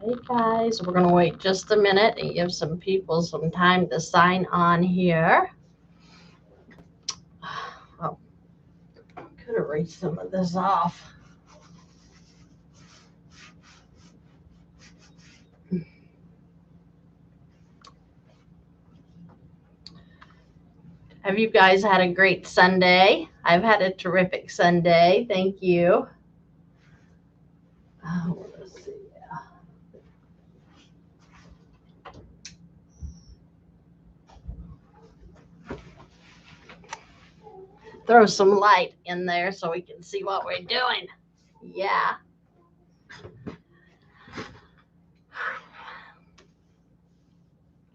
Hey guys, we're going to wait just a minute and give some people some time to sign on here. Oh, could erase some of this off. Have you guys had a great Sunday? I've had a terrific Sunday. Thank you. Oh, let's see. Throw some light in there so we can see what we're doing. Yeah.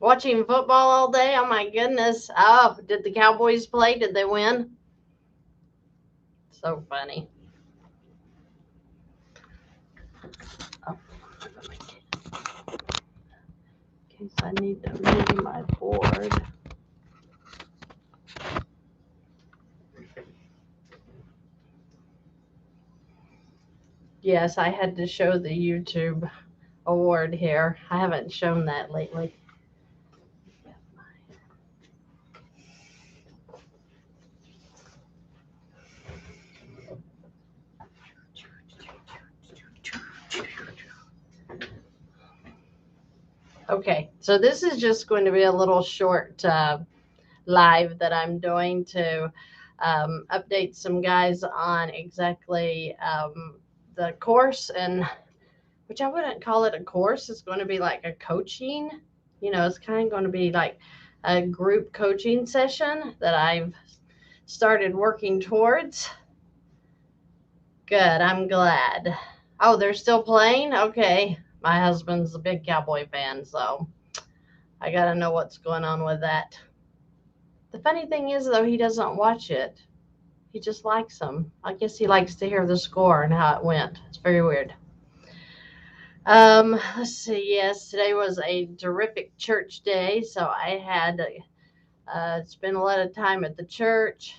Watching football all day? Oh my goodness. Oh, did the Cowboys play? Did they win? So funny. Oh, in case I need to move my board. Yes, I had to show the YouTube award here. I haven't shown that lately. Okay, so this is just going to be a little short live that I'm doing to update some guys on exactly the course, and which I wouldn't call it a course. It's going to be like a coaching. It's kind of going to be like a group coaching session that I've started working towards. Good, I'm glad. Oh, they're still playing? Okay. My husband's a big Cowboy fan, so I got to know what's going on with that. The funny thing is, though, he doesn't watch it. He just likes them. I guess he likes to hear the score and how it went. It's very weird. Let's see. Yes, today was a terrific church day, so I had spent a lot of time at the church.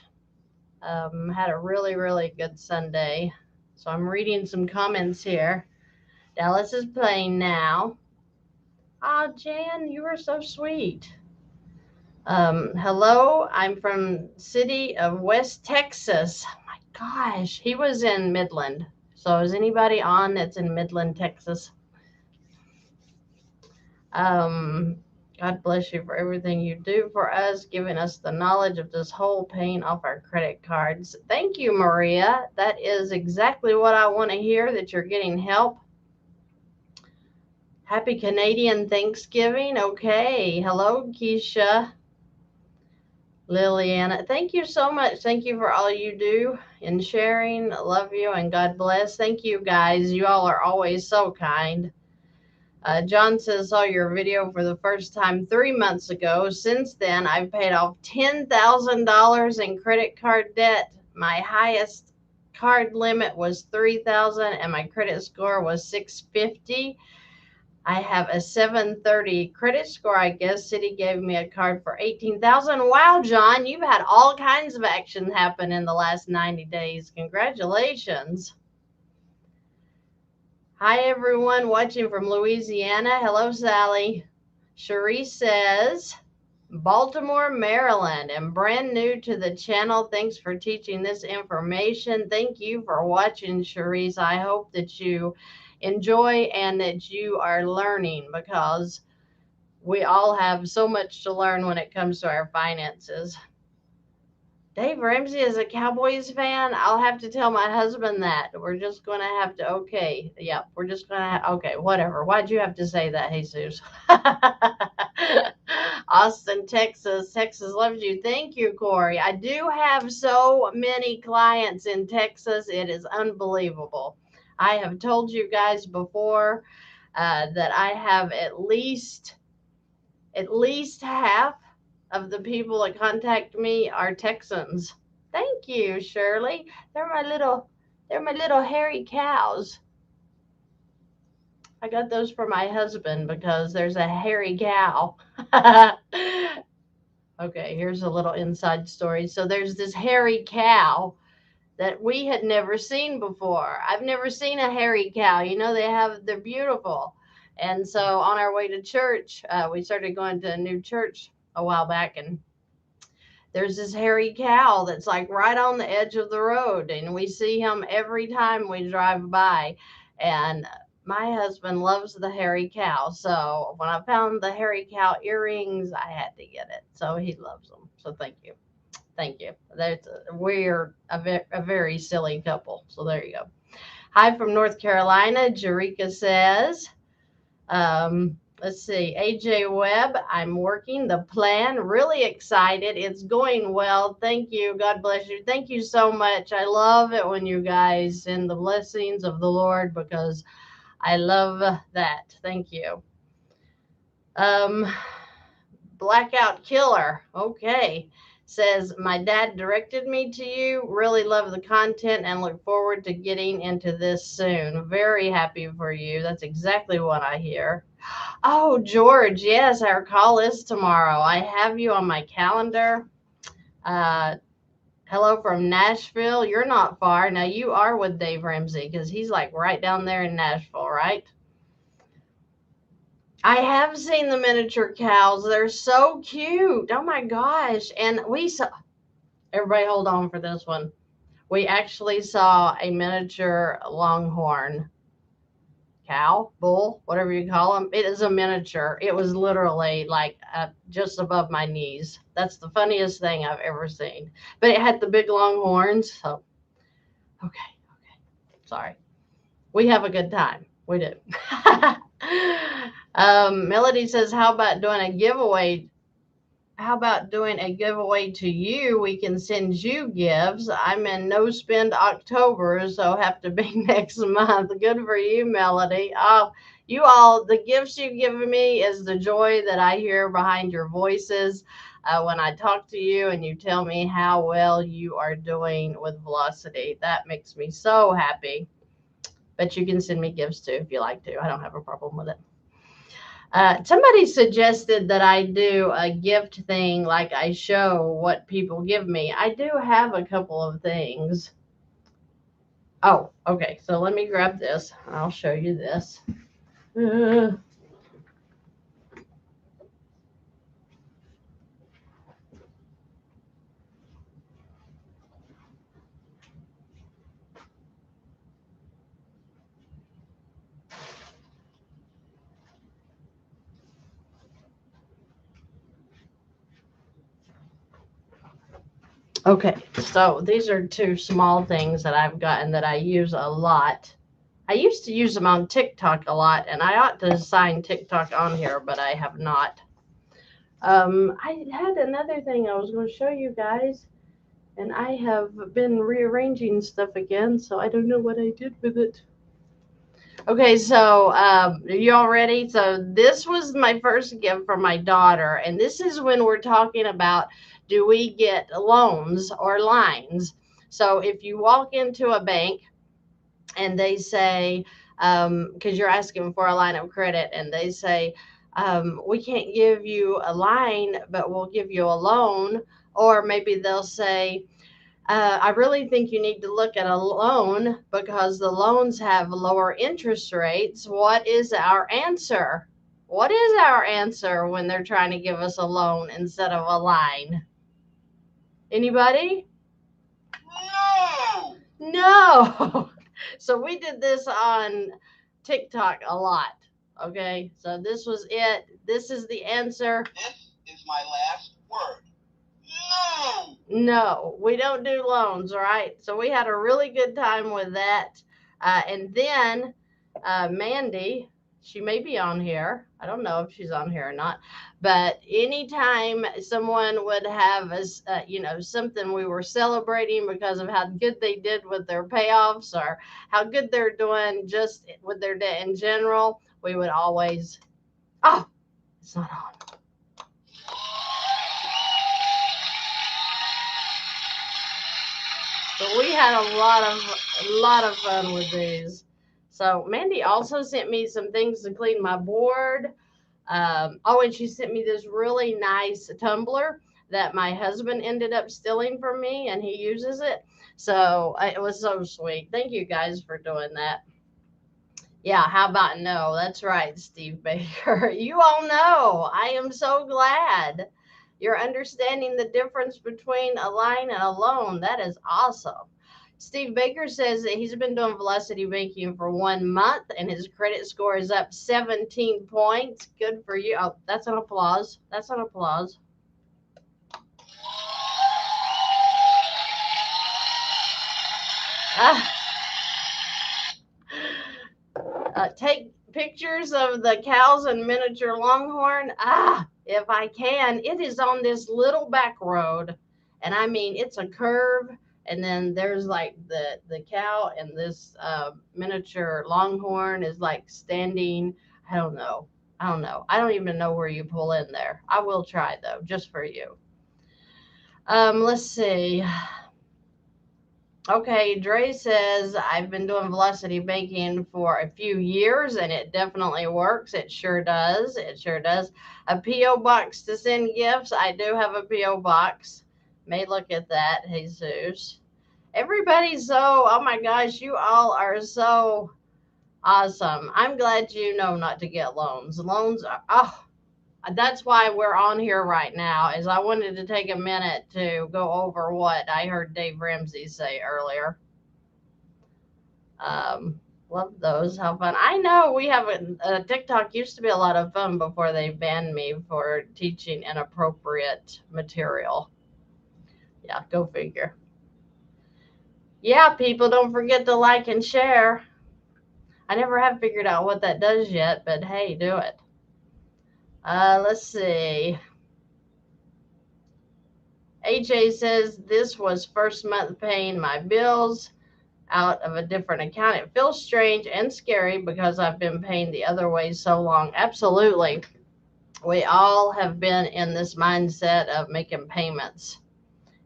Had a really, really good Sunday. So I'm reading some comments here. Dallas is playing now. Oh, Jan, you were so sweet. Hello, I'm from city of West Texas. Oh my gosh, he was in Midland. So is anybody on that's in Midland, Texas? God bless you for everything you do for us, giving us the knowledge of this whole paying off our credit cards. Thank you, Maria. That is exactly what I want to hear, that you're getting help. Happy Canadian Thanksgiving. Okay. Hello, Keisha. Liliana, thank you so much. Thank you for all you do in sharing. Love you and God bless. Thank you, guys. You all are always so kind. John says, saw your video for the first time 3 months ago. Since then, I've paid off $10,000 in credit card debt. My highest card limit was $3,000 and my credit score was 650. I have a 730 credit score, I guess. Citi gave me a card for $18,000. Wow, John, you've had all kinds of action happen in the last 90 days. Congratulations. Hi, everyone watching from Louisiana. Hello, Sally. Cherie says, Baltimore, Maryland. I'm brand new to the channel. Thanks for teaching this information. Thank you for watching, Cherise. I hope that you enjoy and that you are learning, because we all have so much to learn when it comes to our finances. Dave Ramsey is a Cowboys fan. I'll have to tell my husband that. We're just going to have to, okay. Yep, we're just going to, okay, whatever. Why'd you have to say that, Jesus? Austin, Texas. Texas loves you. Thank you, Corey. I do have so many clients in Texas. It is unbelievable. I have told you guys before that I have at least half of the people that contact me are Texans. Thank you, Shirley. They're my little hairy cows. I got those for my husband because there's a hairy cow. Okay, here's a little inside story. So there's this hairy cow that we had never seen before. I've never seen a hairy cow. They're beautiful. And so on our way to church, we started going to a new church a while back, and there's this hairy cow that's like right on the edge of the road, and we see him every time we drive by. And my husband loves the hairy cow, so when I found the hairy cow earrings, I had to get it. So he loves them. So thank you. Thank you. We're a very silly couple. So there you go. Hi from North Carolina. Jerika says, let's see, AJ Webb, I'm working the plan. Really excited. It's going well. Thank you. God bless you. Thank you so much. I love it when you guys send the blessings of the Lord, because I love that. Thank you. Um, Blackout Killer. Okay. Says, my dad directed me to you. Really love the content and look forward to getting into this soon. Very happy for you. That's exactly what I hear. Oh, George, yes, our call is tomorrow. I have you on my calendar. Uh, Hello from Nashville. You're not far. Now, you are with Dave Ramsey, because he's like right down there in Nashville, right? I have seen the miniature cows. They're so cute. Oh my gosh. And we saw, everybody hold on for this one. We actually saw a miniature longhorn cow, bull, whatever you call them. It is a miniature. It was literally like just above my knees. That's the funniest thing I've ever seen. But it had the big long horns. So, okay. Sorry. We have a good time. We do. Melody says, how about doing a giveaway? How about doing a giveaway to you? We can send you gifts. I'm in no spend October, so have to be next month. Good for you, Melody. Oh, you all, the gifts you've given me is the joy that I hear behind your voices when I talk to you and you tell me how well you are doing with Velocity. That makes me so happy. But you can send me gifts too if you like to. I don't have a problem with it. Somebody suggested that I do a gift thing, like I show what people give me. I do have a couple of things. Oh, okay. So let me grab this. I'll show you this. Okay, so these are two small things that I've gotten that I use a lot. I used to use them on TikTok a lot, and I ought to sign TikTok on here, but I have not. I had another thing I was going to show you guys, and I have been rearranging stuff again, so I don't know what I did with it. Okay, so are you all ready? So this was my first gift from my daughter, and this is when we're talking about, do we get loans or lines? So if you walk into a bank and they say, because you're asking for a line of credit, and they say, we can't give you a line, but we'll give you a loan. Or maybe they'll say, I really think you need to look at a loan because the loans have lower interest rates. What is our answer? What is our answer when they're trying to give us a loan instead of a line? Anybody? No. No. So we did this on TikTok a lot. Okay. So this was it. This is the answer. This is my last word. No. No, we don't do loans, right? So we had a really good time with that. And then Mandy, she may be on here. I don't know if she's on here or not. But anytime someone would have us, something we were celebrating because of how good they did with their payoffs or how good they're doing just with their debt in general, we would always, oh, it's not on. But we had a lot of fun with these. So Mandy also sent me some things to clean my board. And she sent me this really nice tumbler that my husband ended up stealing from me, and he uses it. So it was so sweet. Thank you guys for doing that. Yeah, how about no? That's right, Steve Baker. You all know. I am so glad you're understanding the difference between a line and a loan. That is awesome. Steve Baker says that he's been doing velocity banking for 1 month and his credit score is up 17 points. Good for you. Oh, that's an applause. That's an applause. Ah, take pictures of the cows and miniature longhorn. If I can. It is on this little back road, and I mean it's a curve, and then there's like the cow, and this miniature longhorn is like standing. I don't know. I don't know. I don't even know where you pull in there. I will try though, just for you. Let's see. Okay, Dre says, I've been doing velocity banking for a few years and it definitely works. It sure does. It sure does. A P.O. box to send gifts. I do have a P.O. box. May look at that, Jesus. Everybody's so, oh my gosh, you all are so awesome. I'm glad you know not to get loans. Loans are, oh, that's why we're on here right now, is I wanted to take a minute to go over what I heard Dave Ramsey say earlier. Um, love those. How fun. I know we have TikTok used to be a lot of fun before they banned me for teaching inappropriate material. Yeah, go figure. Yeah, people, don't forget to like and share. I never have figured out what that does yet, but hey, do it. Let's see. AJ says this was first month paying my bills out of a different account. It feels strange and scary because I've been paying the other way so long. Absolutely. We all have been in this mindset of making payments.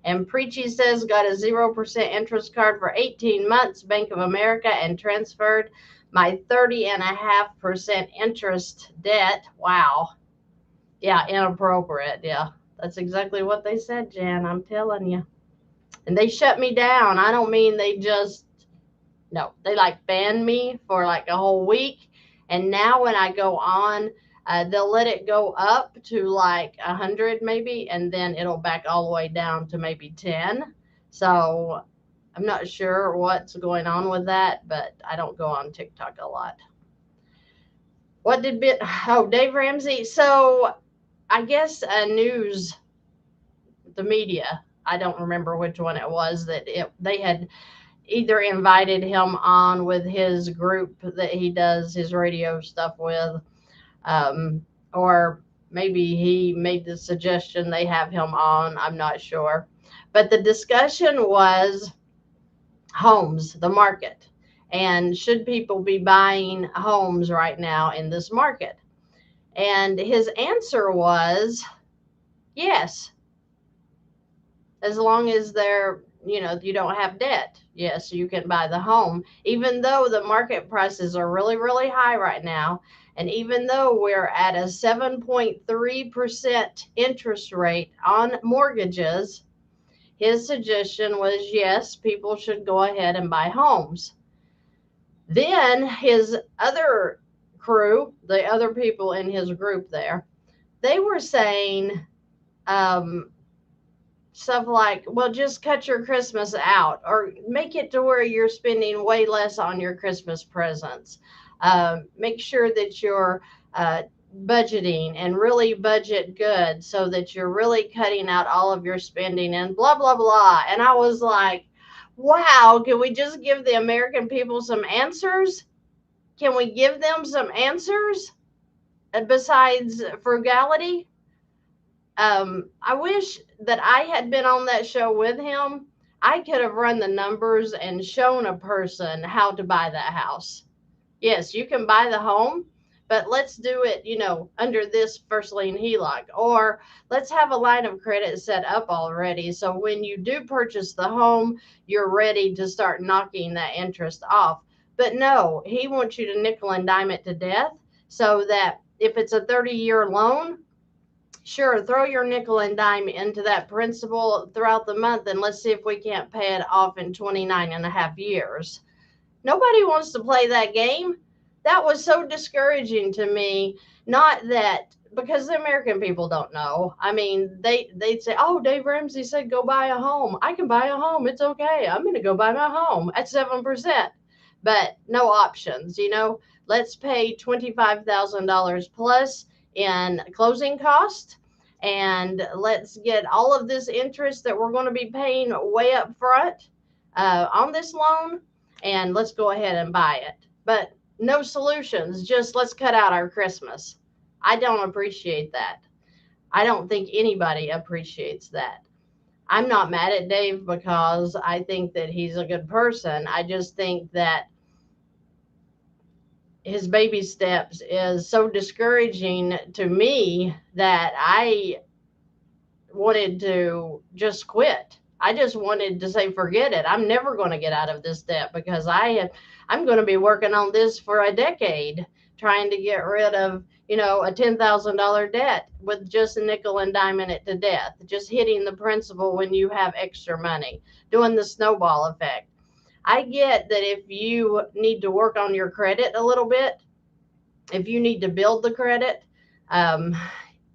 And Preachy says got a 0% interest card for 18 months, Bank of America, and transferred my 30.5% interest debt. Wow. Yeah, inappropriate. Yeah, that's exactly what they said, Jan. I'm telling you. And they shut me down. I don't mean they just, no, they like banned me for like a whole week. And now when I go on, they'll let it go up to like 100 maybe, and then it'll back all the way down to maybe 10. So I'm not sure what's going on with that, but I don't go on TikTok a lot. What did bit? Oh, Dave Ramsey. So I guess news, the media. I don't remember which one it was they had either invited him on with his group that he does his radio stuff with, or maybe he made the suggestion they have him on. I'm not sure. But the discussion was homes, the market, and should people be buying homes right now in this market? And his answer was yes, as long as you don't have debt. Yes, you can buy the home, even though the market prices are really, really high right now. And even though we're at a 7.3% interest rate on mortgages, his suggestion was yes, people should go ahead and buy homes. Then his other crew, the other people in his group there, they were saying, um, stuff like, well, just cut your Christmas out or make it to where you're spending way less on your Christmas presents. Make sure that you're budgeting and really budget good so that you're really cutting out all of your spending and blah, blah, blah. And I was like, wow, can we just give the American people some answers? Can we give them some answers besides frugality? I wish that I had been on that show with him. I could have run the numbers and shown a person how to buy that house. Yes, you can buy the home, but let's do it, under this first lien HELOC, or let's have a line of credit set up already. So when you do purchase the home, you're ready to start knocking that interest off. But no, he wants you to nickel and dime it to death so that if it's a 30-year loan, sure, throw your nickel and dime into that principal throughout the month and let's see if we can't pay it off in 29 and a half years. Nobody wants to play that game. That was so discouraging to me. Not that, because the American people don't know. I mean, they'd say, "Oh, Dave Ramsey said go buy a home. I can buy a home. It's okay. I'm going to go buy my home at 7%." But no options, you know. Let's pay $25,000 plus in closing costs, and let's get all of this interest that we're going to be paying way up front on this loan, and let's go ahead and buy it. But no solutions, just let's cut out our Christmas. I don't appreciate that. I don't think anybody appreciates that. I'm not mad at Dave because I think that he's a good person. I just think that his baby steps is so discouraging to me that I wanted to just quit. I just wanted to say, forget it. I'm never going to get out of this debt because I'm going to be working on this for a decade, trying to get rid of, a $10,000 debt with just a nickel and diming it to death, just hitting the principal when you have extra money, doing the snowball effect. I get that if you need to work on your credit a little bit, if you need to build the credit, um,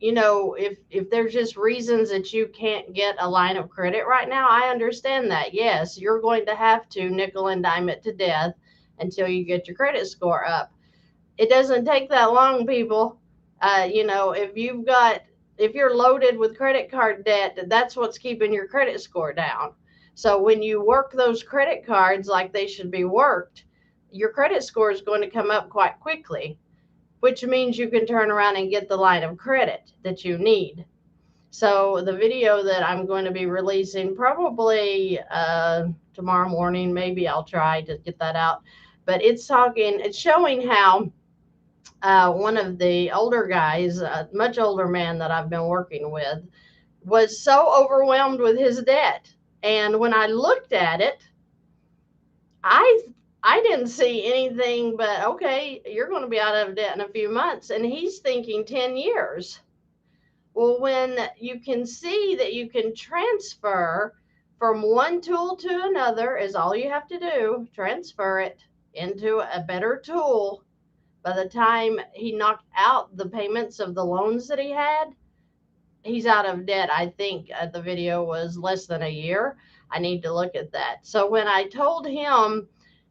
if there's just reasons that you can't get a line of credit right now, I understand that. Yes, you're going to have to nickel and dime it to death until you get your credit score up. It doesn't take that long, people. If you're loaded with credit card debt, that's what's keeping your credit score down. So when you work those credit cards like they should be worked, your credit score is going to come up quite quickly, which means you can turn around and get the line of credit that you need. So the video that I'm going to be releasing probably tomorrow morning, maybe I'll try to get that out. But it's showing how one of the older guys, a much older man that I've been working with, was so overwhelmed with his debt. And when I looked at it, I I didn't see anything but, okay, you're going to be out of debt in a few months. And he's thinking 10 years. Well, when you can see that you can transfer from one tool to another, is all you have to do, transfer it into a better tool. By the time he knocked out the payments of the loans that he had, he's out of debt. I think the video was less than a year. I need to look at that. So when I told him,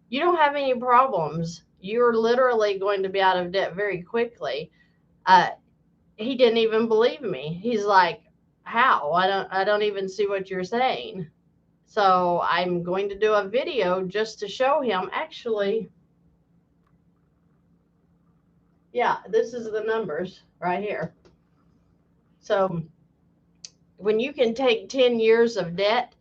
you don't have any problems, you're literally going to be out of debt very quickly, uh, he didn't even believe me. He's like, how? I don't even see what you're saying. So I'm going to do a video just to show him. Actually, yeah, this is the numbers right here. So when you can take 10 years of debt,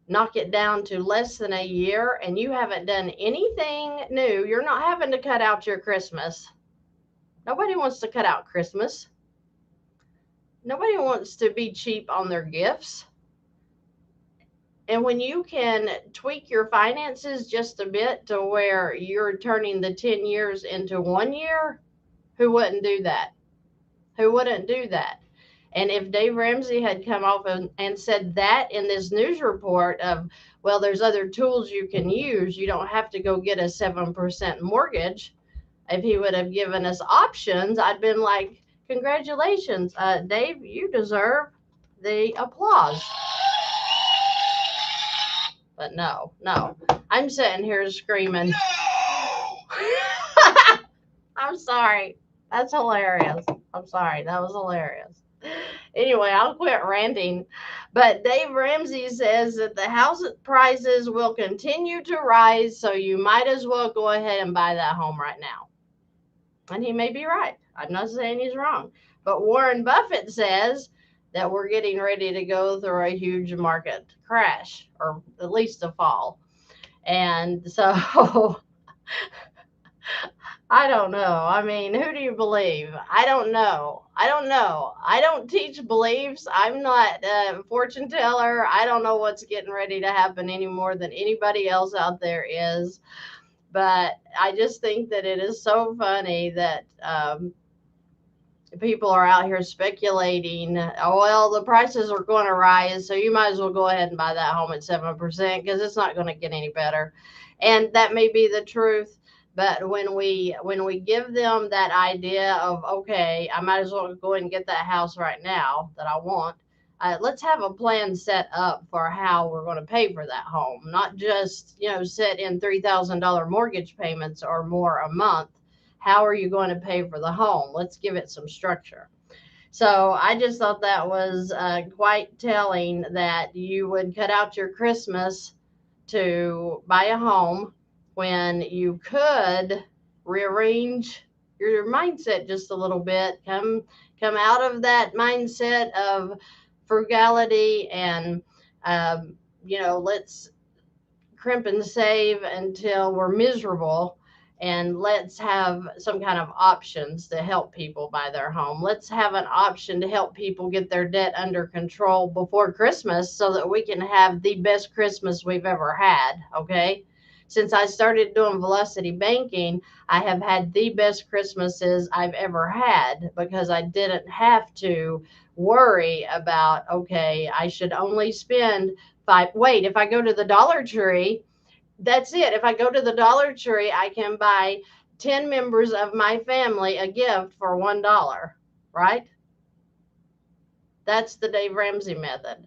knock it down to less than a year, and you haven't done anything new, you're not having to cut out your Christmas. Nobody wants to cut out Christmas. Nobody wants to be cheap on their gifts. And when you can tweak your finances just a bit to where you're turning the 10 years into 1 year, who wouldn't do that? Who wouldn't do that? And if Dave Ramsey had come off and said that in this news report of, well, there's other tools you can use, you don't have to go get a 7% mortgage. If he would have given us options, I'd been like, congratulations, Dave, you deserve the applause. But no, I'm sitting here screaming. I'm sorry. That's hilarious. I'm sorry. That was hilarious. Anyway, I'll quit ranting. But Dave Ramsey says that the house prices will continue to rise, so you might as well go ahead and buy that home right now. And he may be right. I'm not saying he's wrong. But Warren Buffett says that we're getting ready to go through a huge market crash, or at least a fall. And so I don't know. I mean, who do you believe? I don't know. I don't teach beliefs. I'm not a fortune teller. I don't know what's getting ready to happen any more than anybody else out there is. But I just think that it is so funny that people are out here speculating, oh, well, the prices are going to rise, so you might as well go ahead and buy that home at 7% because it's not going to get any better. And that may be the truth. But when we give them that idea of, okay, I might as well go and get that house right now that I want, let's have a plan set up for how we're going to pay for that home, not just, set in $3,000 mortgage payments or more a month. How are you going to pay for the home? Let's give it some structure. So I just thought that was quite telling that you would cut out your Christmas to buy a home when you could rearrange your mindset just a little bit. Come out of that mindset of frugality and let's crimp and save until we're miserable, and let's have some kind of options to help people buy their home. Let's have an option to help people get their debt under control before Christmas so that we can have the best Christmas we've ever had. Okay, since I started doing velocity banking, I have had the best Christmases I've ever had because I didn't have to worry about, okay, I should only spend wait, if I go to the Dollar Tree, that's it. If I go to the Dollar Tree, I can buy 10 members of my family a gift for $1, right? That's the Dave Ramsey method.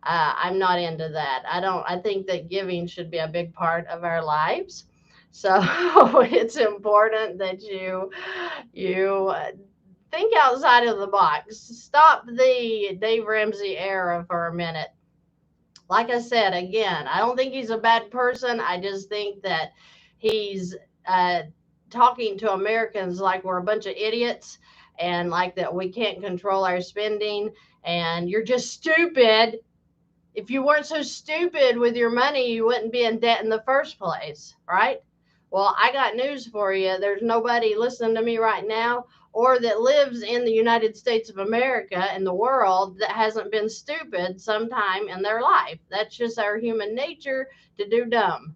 I'm not into that. I think that giving should be a big part of our lives. So it's important that you think outside of the box. Stop the Dave Ramsey era for a minute. Like I said, again, I don't think he's a bad person. I just think that he's uh, talking to Americans like we're a bunch of idiots and like that we can't control our spending and you're just stupid. If you weren't so stupid with your money, you wouldn't be in debt in the first place, right? Well, I got news for you. There's nobody listening to me right now or that lives in the United States of America and the world that hasn't been stupid sometime in their life. That's just our human nature to do dumb.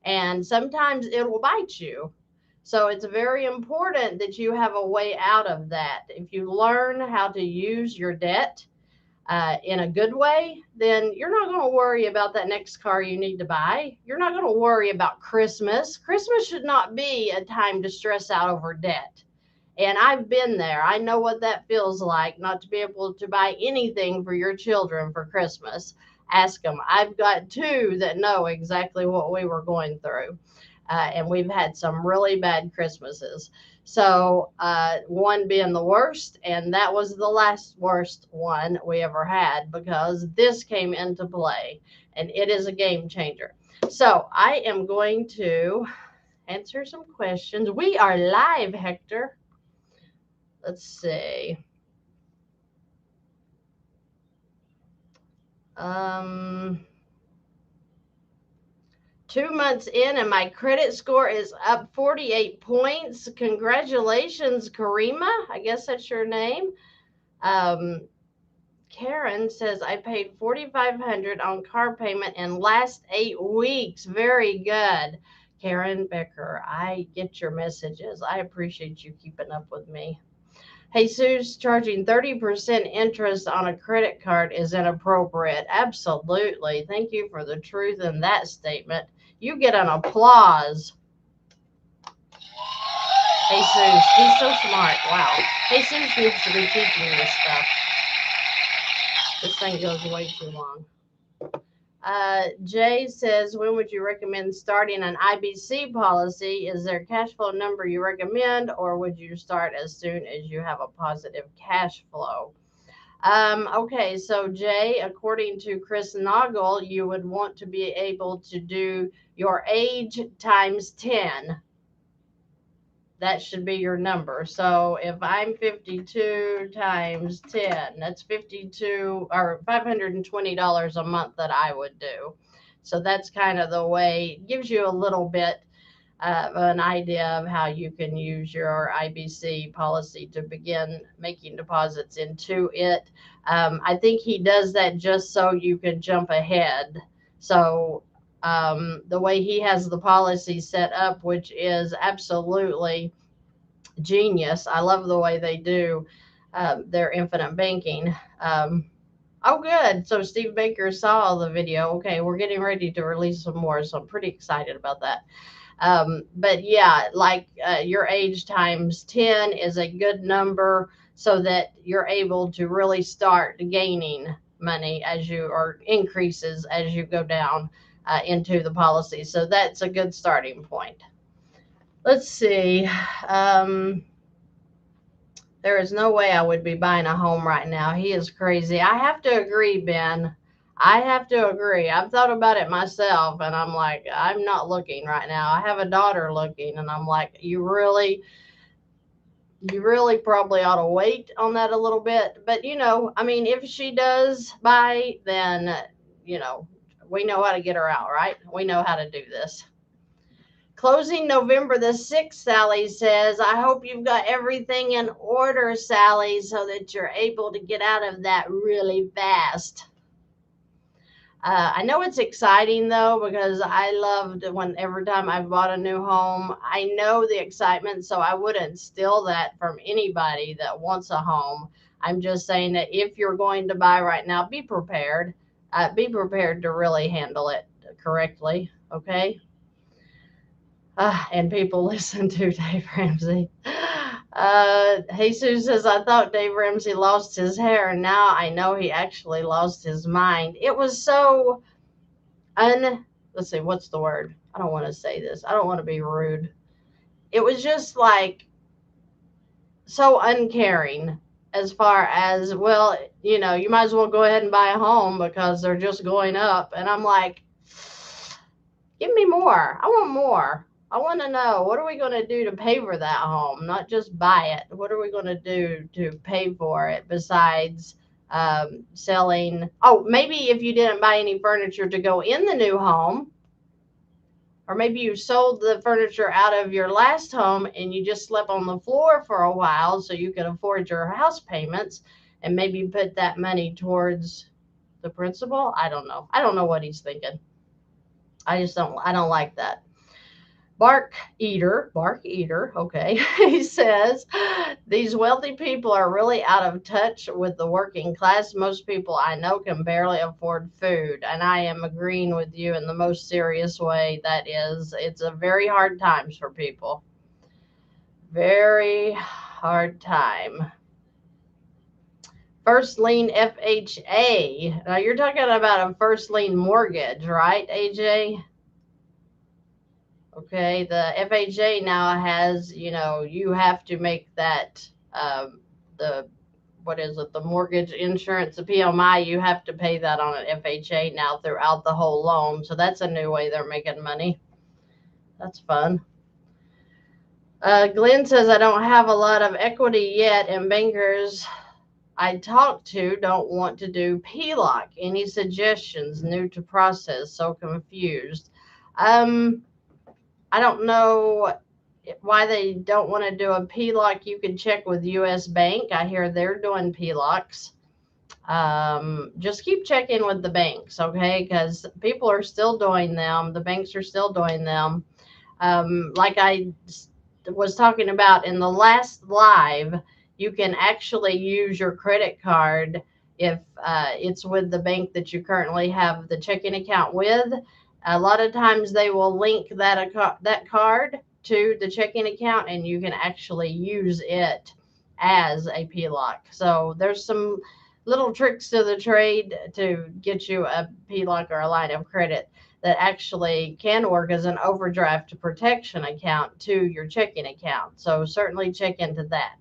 And sometimes it will bite you. So it's very important that you have a way out of that. If you learn how to use your debt, in a good way, then you're not going to worry about that next car you need to buy. You're not going to worry about Christmas. Christmas should not be a time to stress out over debt. And I've been there. I know what that feels like not to be able to buy anything for your children for Christmas. Ask them. I've got two that know exactly what we were going through. And we've had some really bad Christmases. So, one being the worst, and that was the last worst one we ever had because this came into play and it is a game changer. So, I am going to answer some questions. We are live, Hector. Let's see. Um, 2 months in, and my credit score is up 48 points. Congratulations, Karima. I guess that's your name. Um, Karen says I paid 4,500 on car payment in last 8 weeks. Very good. Karen Becker, I get your messages. I appreciate you keeping up with me. Jesus, charging 30% interest on a credit card is inappropriate. Absolutely. Thank you for the truth in that statement. You get an applause. Jesus, he's so smart. Wow. Jesus needs to be teaching this stuff. This thing goes way too long. Jay says, when would you recommend starting an IBC policy? Is there a cash flow number you recommend, or would you start as soon as you have a positive cash flow? Okay, so Jay, according to Chris Noggle, you would want to be able to do your age times 10. That should be your number. So if I'm 52 times 10, that's 52 or $520 a month that I would do. So that's kind of the way, it gives you a little bit of an idea of how you can use your IBC policy to begin making deposits into it. I think he does that just so you can jump ahead. So the way he has the policy set up, which is absolutely genius. I love the way they do their infinite banking. Oh, good. So Steve Baker saw the video. Okay, we're getting ready to release some more, so I'm pretty excited about that. But yeah, like your age times 10 is a good number so that you're able to really start gaining money as you or increases as you go down into the policy. So that's a good starting point. Let's see. Um, there is no way I would be buying a home right now. He is crazy. I have to agree, Ben. I have to agree. I've thought about it myself and I'm like, I'm not looking right now. I have a daughter looking and I'm like, you really probably ought to wait on that a little bit. But, I mean, if she does buy, then, you know, we know how to get her out, right? We know how to do this. Closing November the 6th, Sally says, I hope you've got everything in order, Sally, so that you're able to get out of that really fast. I know it's exciting though, because I loved when every time I bought a new home, I know the excitement, so I wouldn't steal that from anybody that wants a home. I'm just saying that if you're going to buy right now, be prepared. Be prepared to really handle it correctly, okay? And people listen to Dave Ramsey. Jesus says, I thought Dave Ramsey lost his hair, and now I know he actually lost his mind. It was so let's see, what's the word? I don't want to say this. I don't want to be rude. It was just like so uncaring as far as, well, you might as well go ahead and buy a home because they're just going up. And I'm like, give me more. I want more. I want to know, what are we going to do to pay for that home? Not just buy it. What are we going to do to pay for it besides selling? Oh, maybe if you didn't buy any furniture to go in the new home, or maybe you sold the furniture out of your last home and you just slept on the floor for a while so you could afford your house payments and maybe put that money towards the principal. I don't know. I don't know what he's thinking. I don't like that. Bark eater, okay. He says, these wealthy people are really out of touch with the working class. Most people I know can barely afford food. And I am agreeing with you in the most serious way. That is, it's a very hard times for people. Very hard time. First lien FHA. Now you're talking about a first lien mortgage, right, AJ? Okay, the FHA now has, you have to make that, the, what is it, the mortgage insurance, the PMI, you have to pay that on an FHA now throughout the whole loan. So that's a new way they're making money. That's fun. Glenn says, I don't have a lot of equity yet, and bankers I talk to don't want to do PLOC. Any suggestions? New to process, so confused. I don't know why they don't want to do a PLOC. You can check with US Bank. I hear they're doing PLOCs. Just keep checking with the banks, okay? Because people are still doing them. The banks are still doing them. Like I was talking about in the last live, you can actually use your credit card if it's with the bank that you currently have the checking account with. A lot of times they will link that card to the checking account, and you can actually use it as a PLOC. So there's some little tricks to the trade to get you a PLOC or a line of credit that actually can work as an overdraft protection account to your checking account. So certainly check into that.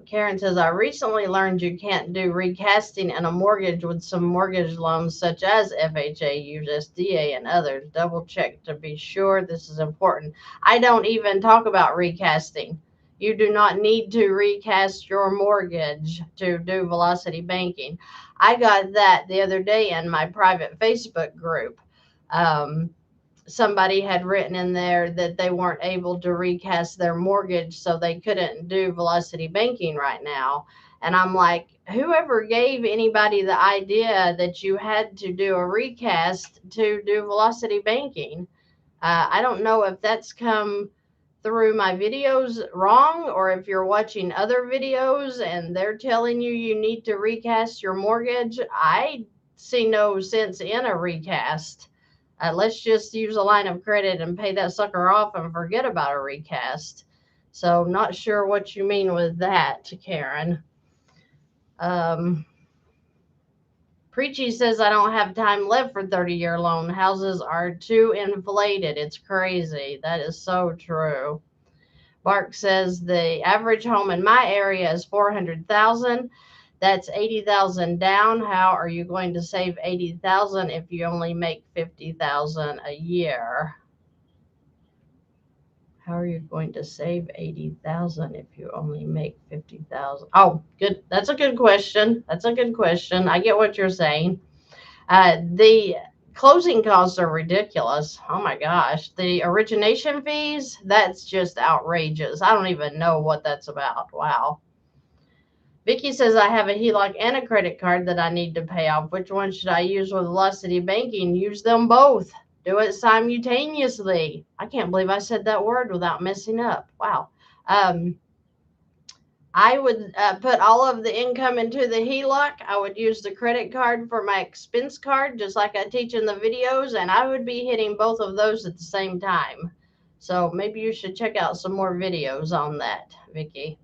Karen says, I recently learned you can't do recasting in a mortgage with some mortgage loans such as FHA, USDA, and others. Double check to be sure. This is important. I don't even talk about recasting. You do not need to recast your mortgage to do velocity banking. I got that the other day in my private Facebook group. Somebody had written in there that they weren't able to recast their mortgage, so they couldn't do velocity banking right now. And I'm like, whoever gave anybody the idea that you had to do a recast to do velocity banking? I don't know if that's come through my videos wrong, or if you're watching other videos and they're telling you need to recast your mortgage. I see no sense in a recast. Let's just use a line of credit and pay that sucker off and forget about a recast. So not sure what you mean with that, Karen. Preachy says, I don't have time left for 30-year loan. Houses are too inflated. It's crazy. That is so true. Bark says the average home in my area is 400,000. That's 80,000 down. How are you going to save 80,000 if you only make 50,000 a year? How are you going to save 80,000 if you only make 50,000? Oh, good. That's a good question. That's a good question. I get what you're saying. The closing costs are ridiculous. Oh my gosh. The origination fees, that's just outrageous. I don't even know what that's about. Wow. Vicky says, I have a HELOC and a credit card that I need to pay off. Which one should I use with Velocity Banking? Use them both. Do it simultaneously. I can't believe I said that word without messing up. Wow. I would put all of the income into the HELOC. I would use the credit card for my expense card, just like I teach in the videos, and I would be hitting both of those at the same time. So maybe you should check out some more videos on that, Vicky.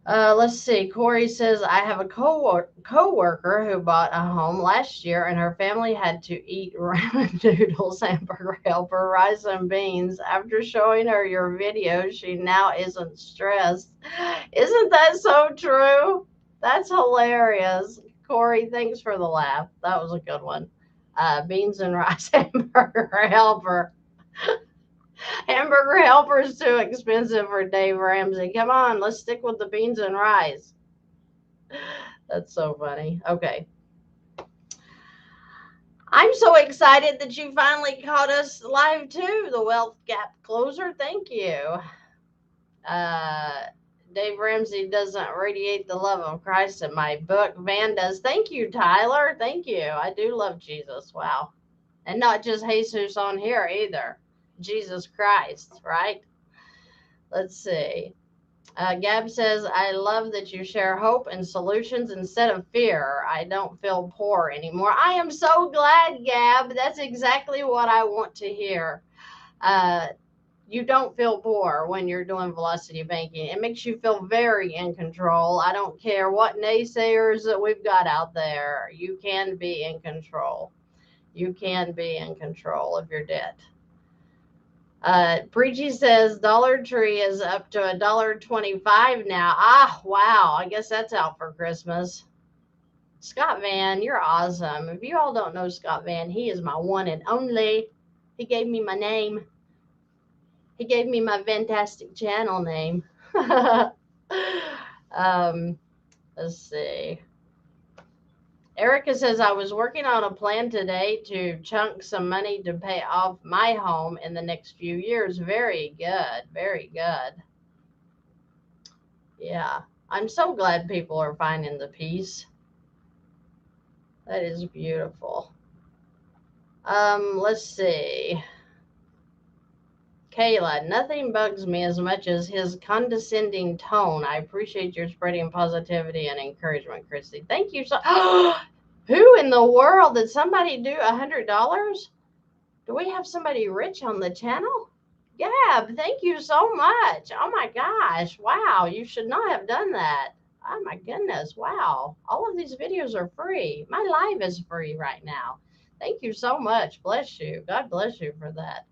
Let's see. Corey says, I have a co-worker who bought a home last year and her family had to eat ramen noodles, hamburger helper, rice, and beans. After showing her your video, she now isn't stressed. Isn't that so true? That's hilarious. Corey, thanks for the laugh. That was a good one. Beans and rice, hamburger helper. Hamburger helper is too expensive for Dave Ramsey. Come on, let's stick with the beans and rice. That's so funny. Okay. I'm so excited that you finally caught us live too, the Wealth Gap Closer. Thank you. Dave Ramsey doesn't radiate the love of Christ in my book. Vann does. Thank you, Tyler. Thank you. I do love Jesus. Wow. And not just Jesus on here either. Jesus Christ, right? Let's see. Gab says, I love that you share hope and solutions instead of fear. I don't feel poor anymore. I am so glad, Gab. That's exactly what I want to hear. You don't feel poor when you're doing velocity banking. It makes you feel very in control. I don't care what naysayers that we've got out there. You can be in control. You can be in control of your debt. Preachy says Dollar Tree is up to $1.25 now. Ah, wow. I guess that's out for Christmas. Scott Vann, you're awesome. If you all don't know Scott Vann, he is my one and only. He gave me my name. He gave me my fantastic channel name. Let's see. Erica says, I was working on a plan today to chunk some money to pay off my home in the next few years. Very good. Very good. Yeah. I'm so glad people are finding the peace. That is beautiful. Let's see. Kayla, nothing bugs me as much as his condescending tone. I appreciate your spreading positivity and encouragement, Christy. Thank you so. Who in the world did somebody do $100? Do we have somebody rich on the channel? Gab, thank you so much. Oh my gosh. Wow. You should not have done that. Oh my goodness. Wow. All of these videos are free. My live is free right now. Thank you so much. Bless you. God bless you for that.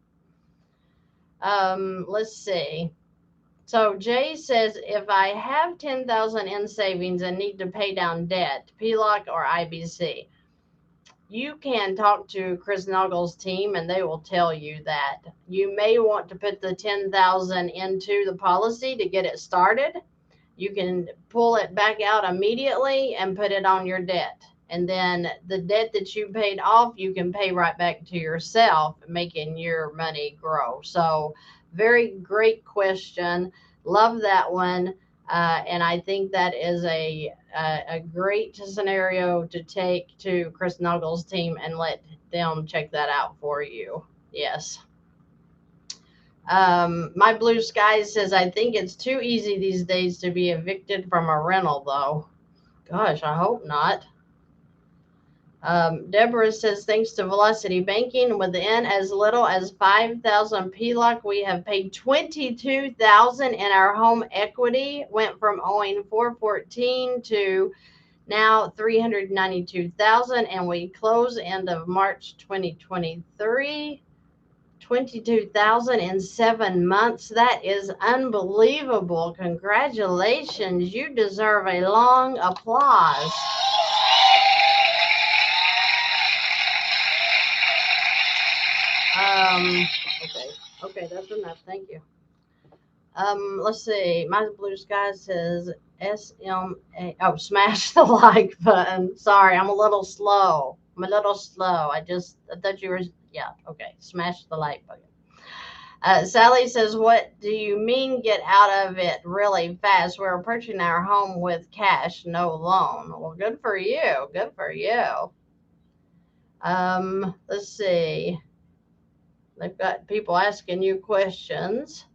Let's see. So Jay says, if I have 10,000 in savings and need to pay down debt, PLOC or IBC, you can talk to Chris Nagel's team and they will tell you that. You may want to put the 10,000 into the policy to get it started. You can pull it back out immediately and put it on your debt. And then the debt that you paid off, you can pay right back to yourself, making your money grow. So very great question. Love that one. And I think that is a great scenario to take to Chris Nagel's team and let them check that out for you. Yes. My Blue Sky says, I think it's too easy these days to be evicted from a rental, though. Gosh, I hope not. Deborah says, thanks to Velocity Banking, within as little as 5,000 PLOC, we have paid 22,000 in our home equity. Went from owing 414 to now 392,000, and we close end of March 2023. 22,000 in 7 months. That is unbelievable. Congratulations. You deserve a long applause. Okay, that's enough. Thank you. Let's see. My Blue Sky says SMA. Oh, smash the like button. Sorry, I'm a little slow. I thought you were, yeah, okay. Smash the like button. Sally says, what do you mean get out of it really fast? We're purchasing our home with cash, no loan. Well, good for you. Good for you. Let's see. They've got people asking you questions.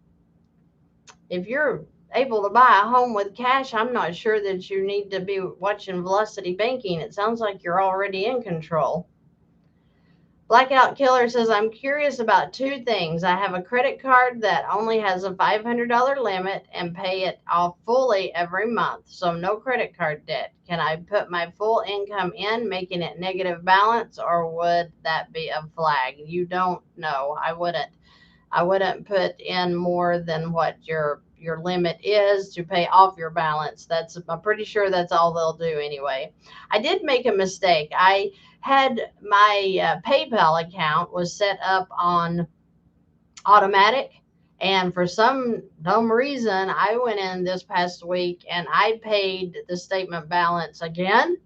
If you're able to buy a home with cash, I'm not sure that you need to be watching Velocity Banking. It sounds like you're already in control. Blackout Killer says, I'm curious about two things. I have a credit card that only has a $500 limit and pay it off fully every month, so no credit card debt. Can I put my full income in, making it negative balance, or would that be a flag? You don't know. I wouldn't put in more than what your limit is to pay off your balance. I'm pretty sure that's all they'll do anyway. I did make a mistake. I had my PayPal account was set up on automatic, and for some dumb reason I went in this past week and I paid the statement balance again.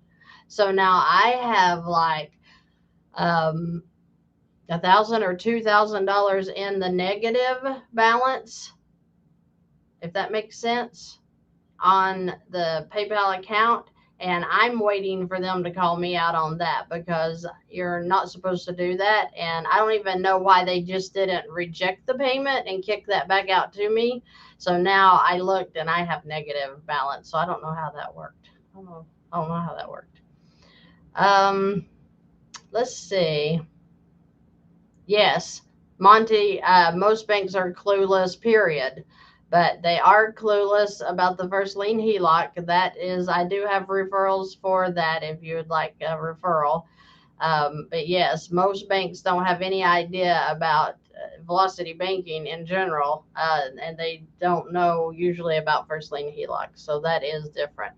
So now I have like $1,000 or $2,000 in the negative balance, if that makes sense, on the PayPal account. And I'm waiting for them to call me out on that, because you're not supposed to do that. And I don't even know why they just didn't reject the payment and kick that back out to me. So now I looked and I have negative balance. So I don't know how that worked. I don't know how that worked. Let's see. Yes, Monty, most banks are clueless, period. But they are clueless about the first lien HELOC. That is, I do have referrals for that if you would like a referral. But yes, most banks don't have any idea about Velocity Banking in general, and they don't know usually about first lien HELOC. So that is different.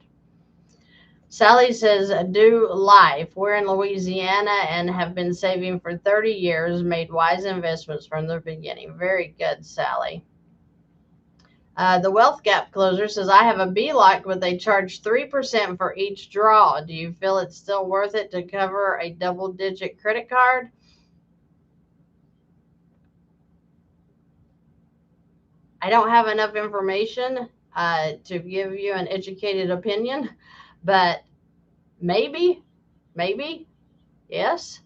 Sally says, do life. We're in Louisiana and have been saving for 30 years, made wise investments from the beginning. Very good, Sally. The Wealth Gap Closer says, I have a BLOC, but they charge 3% for each draw. Do you feel it's still worth it to cover a double-digit credit card? I don't have enough information to give you an educated opinion, but maybe, yes.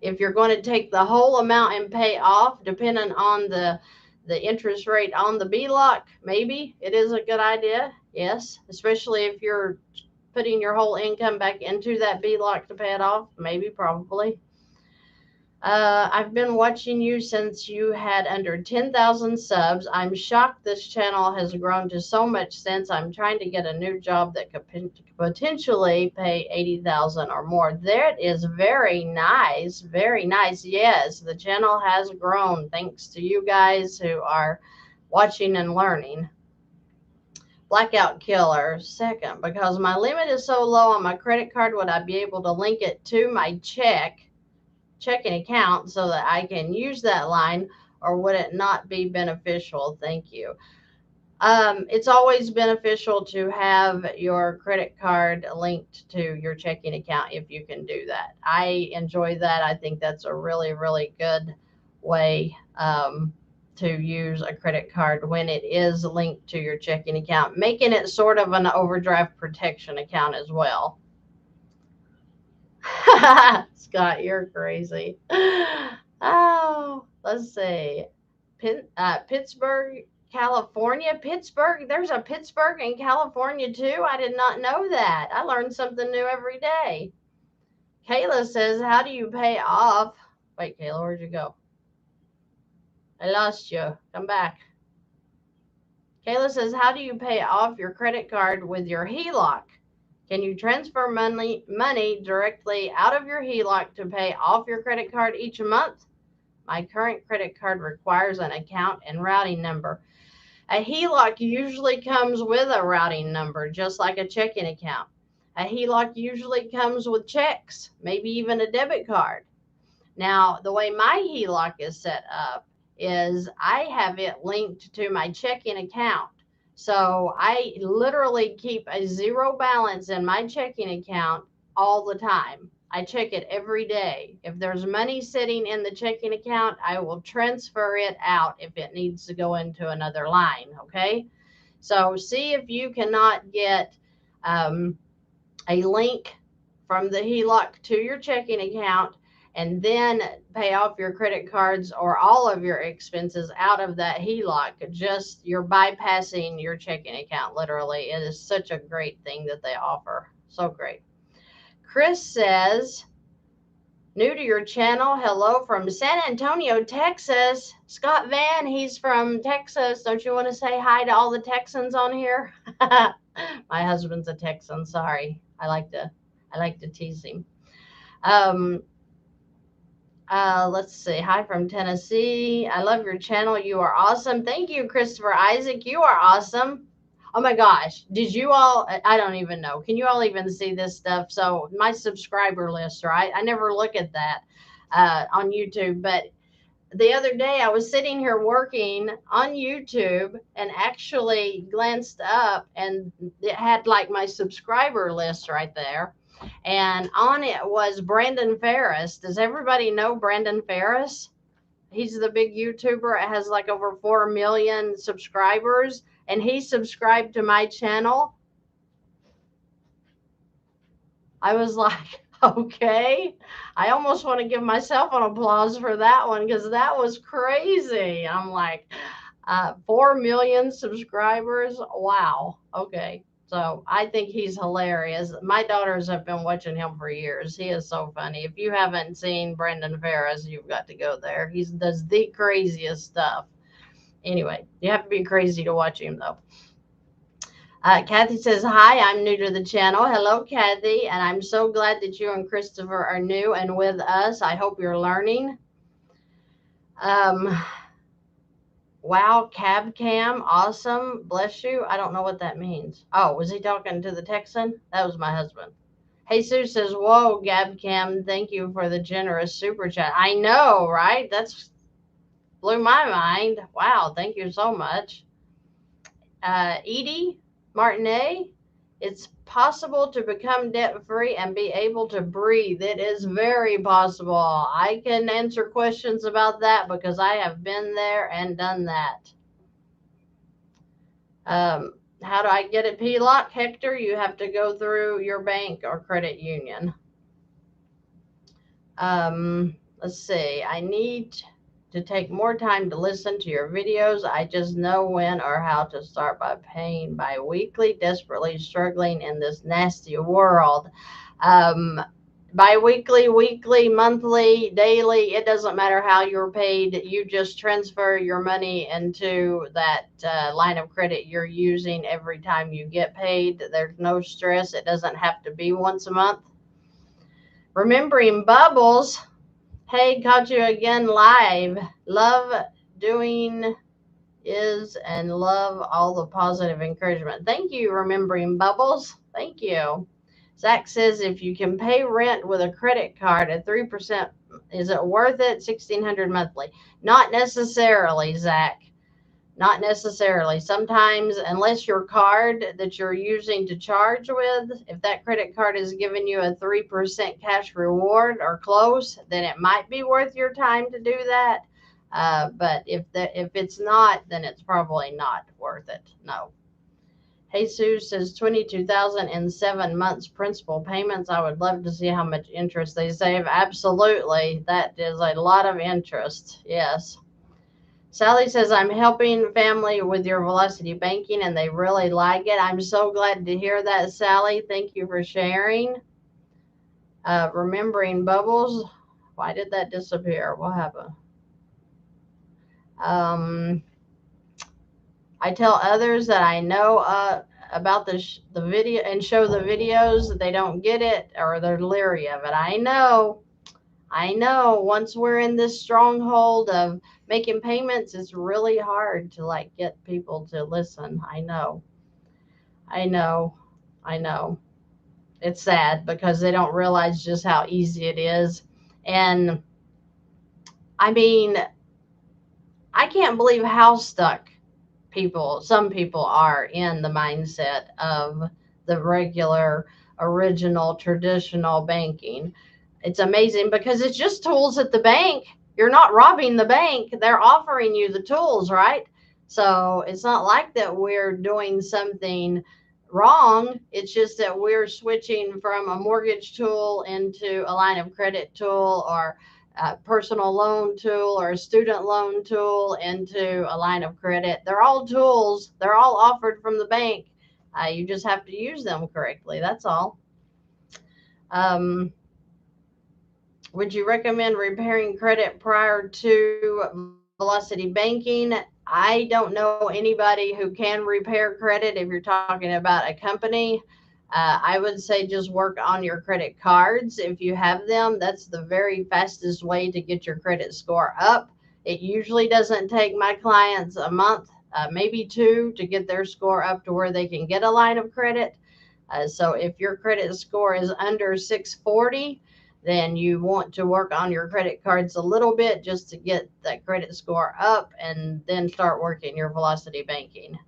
If you're going to take the whole amount and pay off, depending on the interest rate on the BLOC, maybe it is a good idea. Yes, especially if you're putting your whole income back into that BLOC to pay it off. Maybe, probably. I've been watching you since you had under 10,000 subs. I'm shocked this channel has grown to so much since I'm trying to get a new job that could potentially pay 80,000 or more. That is very nice. Very nice. Yes, the channel has grown thanks to you guys who are watching and learning. Blackout Killer, second, because my limit is so low on my credit card, would I be able to link it to my checking account so that I can use that line, or would it not be beneficial? Thank you. It's always beneficial to have your credit card linked to your checking account if you can do that. I enjoy that. I think that's a really, really good way to use a credit card when it is linked to your checking account, making it sort of an overdraft protection account as well. Scott, you're crazy. Oh, let's see. Pittsburgh, California. Pittsburgh. There's a Pittsburgh in California too. I did not know that. I learn something new every day. Kayla says, how do you pay off? Wait, Kayla, where'd you go? I lost you. Come back. Kayla says, how do you pay off your credit card with your HELOC? Can you transfer money directly out of your HELOC to pay off your credit card each month? My current credit card requires an account and routing number. A HELOC usually comes with a routing number, just like a checking account. A HELOC usually comes with checks, maybe even a debit card. Now, the way my HELOC is set up is I have it linked to my checking account. So I literally keep a zero balance in my checking account all the time. I check it every day. If there's money sitting in the checking account, I will transfer it out if it needs to go into another line. Okay. So see if you cannot get a link from the HELOC to your checking account and then pay off your credit cards or all of your expenses out of that HELOC. Just you're bypassing your checking account, literally. It is such a great thing that they offer. So great. Chris says, new to your channel, hello from San Antonio, Texas. Scott Vann, he's from Texas. Don't you want to say hi to all the Texans on here? My husband's a Texan, sorry. I like to tease him. Let's see. Hi from Tennessee. I love your channel. You are awesome. Thank you, Christopher Isaac. You are awesome. Oh my gosh. Did you all, I don't even know. Can you all even see this stuff? So my subscriber list, right? I never look at that on YouTube, but the other day I was sitting here working on YouTube and actually glanced up and it had like my subscriber list right there. And on it was Brandon Ferris. Does everybody know Brandon Ferris? He's the big YouTuber. It has like over 4 million subscribers. And he subscribed to my channel. I was like, okay. I almost want to give myself an applause for that one because that was crazy. I'm like, 4 million subscribers. Wow. Okay. So I think he's hilarious. My daughters have been watching him for years. He is so funny. If you haven't seen Brandon Ferris, you've got to go there. He does the craziest stuff. Anyway, you have to be crazy to watch him, though. Kathy says, hi, I'm new to the channel. Hello, Kathy. And I'm so glad that you and Christopher are new and with us. I hope you're learning. Wow, cab cam, awesome. Bless you. I don't know what that means. Oh, was he talking to the Texan? That was my husband. Hey, Sue says, whoa, Gab Cam, thank you for the generous super chat. I know, right? That's blew my mind. Wow, thank you so much. Edie Martinet, it's possible to become debt-free and be able to breathe. It is very possible. I can answer questions about that because I have been there and done that. How do I get a PLOC, Hector? You have to go through your bank or credit union. Let's see. I need to take more time to listen to your videos. I just know when or how to start by paying bi-weekly, desperately struggling in this nasty world. Bi-weekly, weekly, monthly, daily, it doesn't matter how you're paid. You just transfer your money into that line of credit you're using every time you get paid. There's no stress. It doesn't have to be once a month. Remembering Bubbles. Hey, caught you again live. Love doing is and love all the positive encouragement. Thank you, Remembering Bubbles. Thank you. Zach says, if you can pay rent with a credit card at 3%, is it worth it? $1,600 monthly. Not necessarily, Zach. Not necessarily. Sometimes, unless your card that you're using to charge with, if that credit card is giving you a 3% cash reward or close, then it might be worth your time to do that. But if it's not, then it's probably not worth it. No. Jesus says 22,000 in 7 months principal payments. I would love to see how much interest they save. Absolutely. That is a lot of interest. Yes. Sally says, I'm helping family with your Velocity Banking and they really like it. I'm so glad to hear that, Sally. Thank you for sharing. Remembering bubbles. Why did that disappear? What happened? Um, I tell others that I know about the video and show the videos. They don't get it or they're leery of it. I know. I know. Once we're in this stronghold of making payments, it's really hard to like get people to listen. I know. I know. I know. It's sad because they don't realize just how easy it is. And I mean, I can't believe how stuck some people are in the mindset of the regular, original, traditional banking. It's amazing because it's just tools at the bank. You're not robbing the bank. They're offering you the tools, right? So it's not like that we're doing something wrong. It's just that we're switching from a mortgage tool into a line of credit tool or a personal loan tool or a student loan tool into a line of credit. They're all tools. They're all offered from the bank. You just have to use them correctly. That's all. Um, would you recommend repairing credit prior to velocity banking? I don't know anybody who can repair credit if you're talking about a company. I would say just work on your credit cards. If you have them, that's the very fastest way to get your credit score up. It usually doesn't take my clients a month, maybe two, to get their score up to where they can get a line of credit. So if your credit score is under 640, then you want to work on your credit cards a little bit just to get that credit score up and then start working your velocity banking.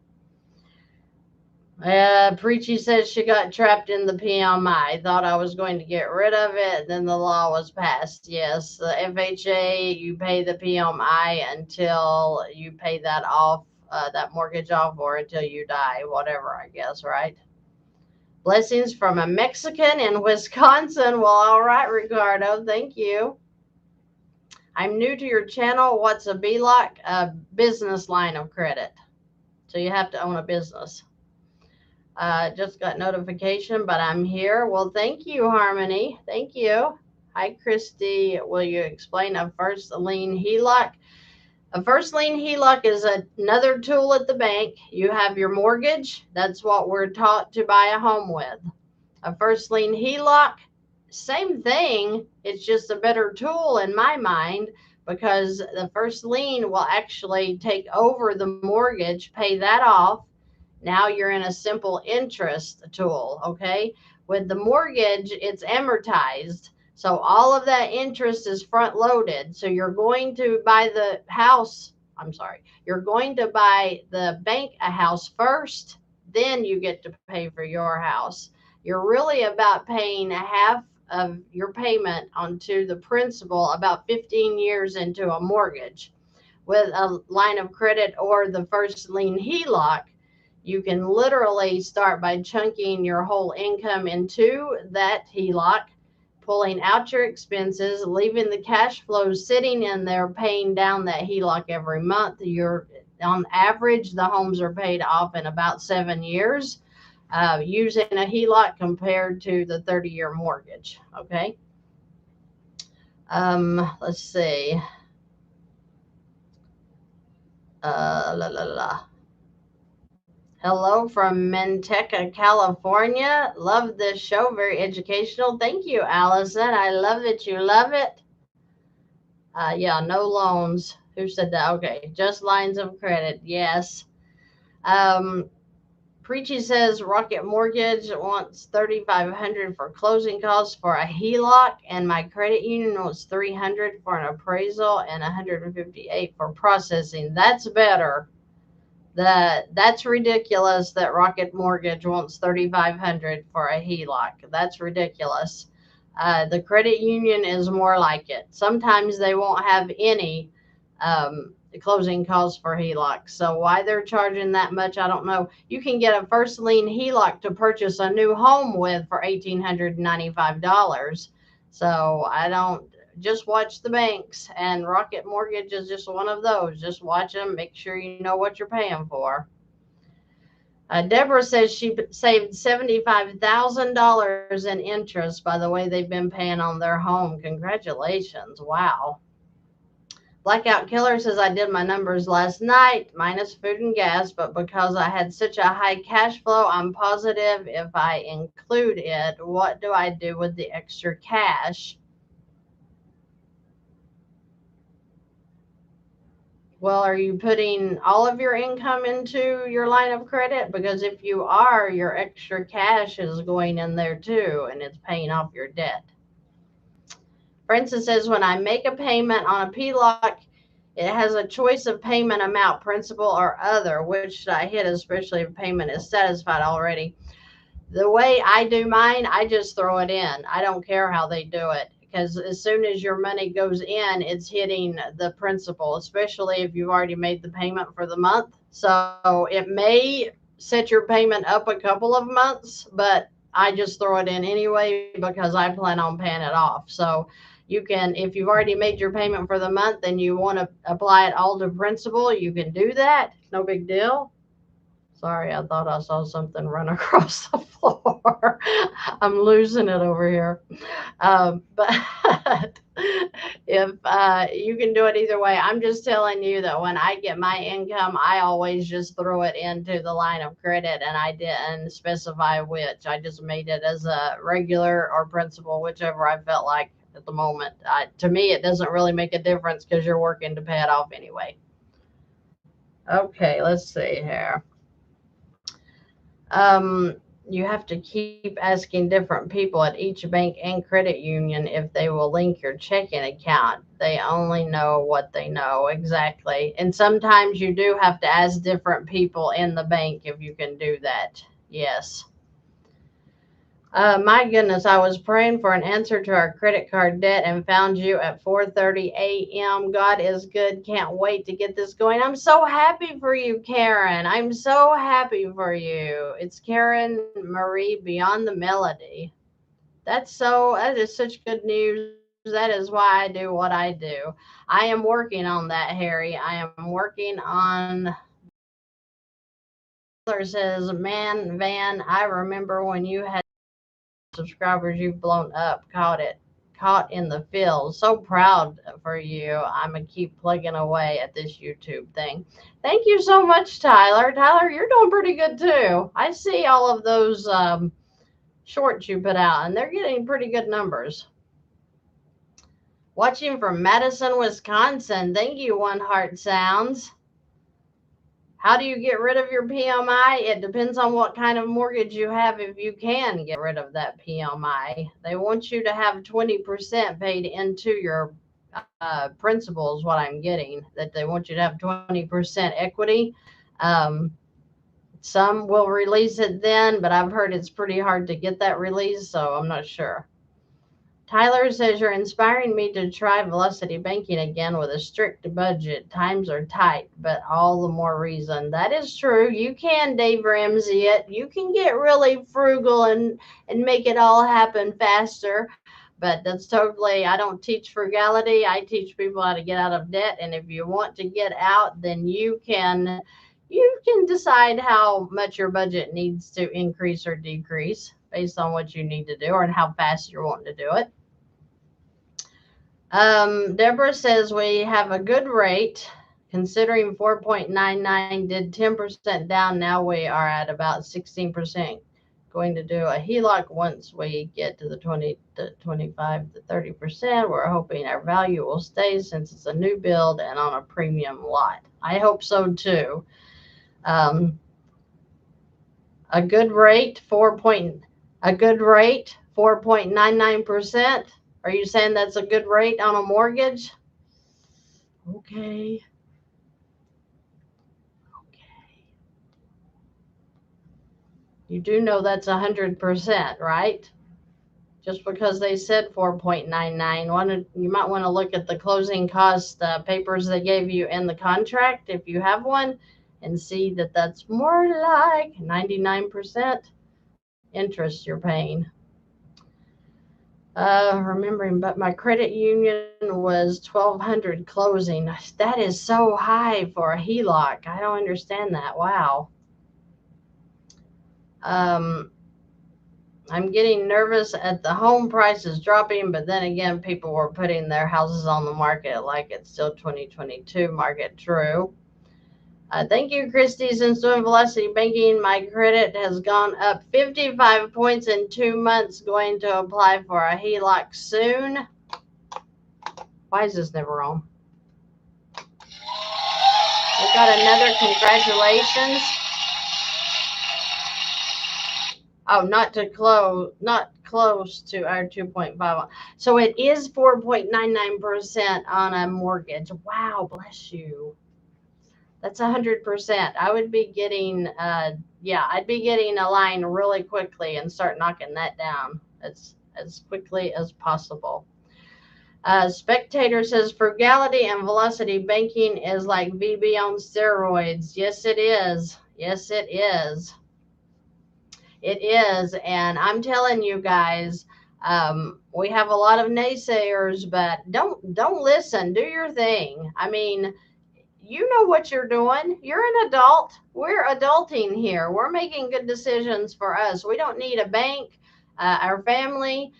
Preachy says she got trapped in the PMI. Thought I was going to get rid of it. Then the law was passed. Yes, the FHA, you pay the PMI until you pay that off, that mortgage off, or until you die, whatever, I guess, right? Blessings from a Mexican in Wisconsin. Well, all right, Ricardo. Thank you. I'm new to your channel. What's a BLOC? A business line of credit. So you have to own a business. Just got notification, but I'm here. Well, thank you, Harmony. Thank you. Hi, Christy. Will you explain a first lien HELOC? A first lien HELOC is another tool at the bank. You have your mortgage. That's what we're taught to buy a home with. A first lien HELOC, same thing. It's just a better tool in my mind because the first lien will actually take over the mortgage, pay that off. Now you're in a simple interest tool, okay? With the mortgage, it's amortized. So all of that interest is front loaded. So you're going to buy the house. You're going to buy the bank a house first, then you get to pay for your house. You're really about paying half of your payment onto the principal about 15 years into a mortgage. With a line of credit or the first lien HELOC, you can literally start by chunking your whole income into that HELOC, pulling out your expenses, leaving the cash flow sitting in there, paying down that HELOC every month. You're on average, the homes are paid off in about 7 years using a HELOC compared to the 30-year mortgage. Okay. Let's see. Hello from Manteca, California. Love this show. Very educational. Thank you, Allison. I love that you love it. Yeah, no loans. Who said that? Okay, just lines of credit. Yes. Preachy says Rocket Mortgage wants $3,500 for closing costs for a HELOC, and my credit union wants $300 for an appraisal and $158 for processing. That's better. That's ridiculous that Rocket Mortgage wants $3,500 for a HELOC. That's ridiculous. The credit union is more like it. Sometimes they won't have any closing costs for HELOCs. So why they're charging that much, I don't know. You can get a first lien HELOC to purchase a new home with for $1,895. So I don't. Just watch the banks, and Rocket Mortgage is just one of those. Just watch them, make sure you know what you're paying for. Deborah says she saved $75,000 in interest by the way they've been paying on their home. Congratulations. Wow. Blackout Killer says I did my numbers last night, minus food and gas, but because I had such a high cash flow, I'm positive if I include it, what do I do with the extra cash? Well, are you putting all of your income into your line of credit? Because if you are, your extra cash is going in there too, and it's paying off your debt. Francis says, when I make a payment on a PLOC, it has a choice of payment amount, principal or other. Which should I hit, especially if payment is satisfied already? The way I do mine, I just throw it in. I don't care how they do it, because as soon as your money goes in, it's hitting the principal, especially if you've already made the payment for the month. So it may set your payment up a couple of months, but I just throw it in anyway because I plan on paying it off. So you can, if you've already made your payment for the month and you want to apply it all to principal, you can do that. No big deal. Sorry, I thought I saw something run across the floor. I'm losing it over here. But if you can do it either way, I'm just telling you that when I get my income, I always just throw it into the line of credit, and I didn't specify which. I just made it as a regular or principal, whichever I felt like at the moment. To me, it doesn't really make a difference because you're working to pay it off anyway. Okay, let's see here. Um, you have to keep asking different people at each bank and credit union if they will link your checking account. They only know what they know. Exactly. And sometimes you do have to ask different people in the bank if you can do that. Yes. My goodness, I was praying for an answer to our credit card debt and found you at 4:30 a.m. God is good. Can't wait to get this going. I'm so happy for you, Karen. I'm so happy for you. It's Karen Marie Beyond the Melody. That is such good news. That is why I do what I do. I am working on that, Harry. I am working on. Says, man, Van, I remember when you had subscribers, you've blown up, caught in the field. So proud for you. I'm gonna keep plugging away at this YouTube thing. Thank you so much, Tyler. Tyler, you're doing pretty good too. I see all of those shorts you put out, and they're getting pretty good numbers. Watching from Madison, Wisconsin. Thank you, One Heart Sounds. How do you get rid of your PMI? It depends on what kind of mortgage you have, if you can get rid of that PMI. They want you to have 20% paid into your principal is what I'm getting, that they want you to have 20% equity. Some will release it then, but I've heard it's pretty hard to get that release, so I'm not sure. Tyler says, you're inspiring me to try Velocity Banking again with a strict budget. Times are tight, but all the more reason. That is true. You can Dave Ramsey it. You can get really frugal and make it all happen faster. But that's totally, I don't teach frugality. I teach people how to get out of debt. And if you want to get out, then you can decide how much your budget needs to increase or decrease based on what you need to do or how fast you're wanting to do it. Deborah says we have a good rate considering 4.99 did 10% down. Now we are at about 16%. Going to do a HELOC once we get to the 20 to 25 to 30%. We're hoping our value will stay since it's a new build and on a premium lot. I hope so too. A good rate, 4.99%. Are you saying that's a good rate on a mortgage? Okay. You do know that's 100%, right? Just because they said 4.99, you might want to look at the closing cost papers they gave you in the contract, if you have one, and see that that's more like 99% interest you're paying. Remembering, but my credit union was 1,200 closing. That is so high for a HELOC. I don't understand that. Wow. Um, I'm getting nervous at the home prices dropping, but then again, people were putting their houses on the market like it's still 2022 market. True. Thank you, Christy. Since doing velocity banking, my credit has gone up 55 points in 2 months. Going to apply for a HELOC soon. Why is this never on? We got another congratulations. Oh, not close to our 2.5. So it is 4.99% on a mortgage. Wow, bless you. That's 100%. I would be getting, yeah, I'd be getting a line really quickly and start knocking that down as quickly as possible. Spectator says frugality and velocity banking is like VB on steroids. Yes, it is. Yes, it is. It is. And I'm telling you guys, we have a lot of naysayers, but don't listen. Do your thing. I mean, you know what you're doing. You're an adult. We're adulting here. We're making good decisions for us. We don't need a bank, our family,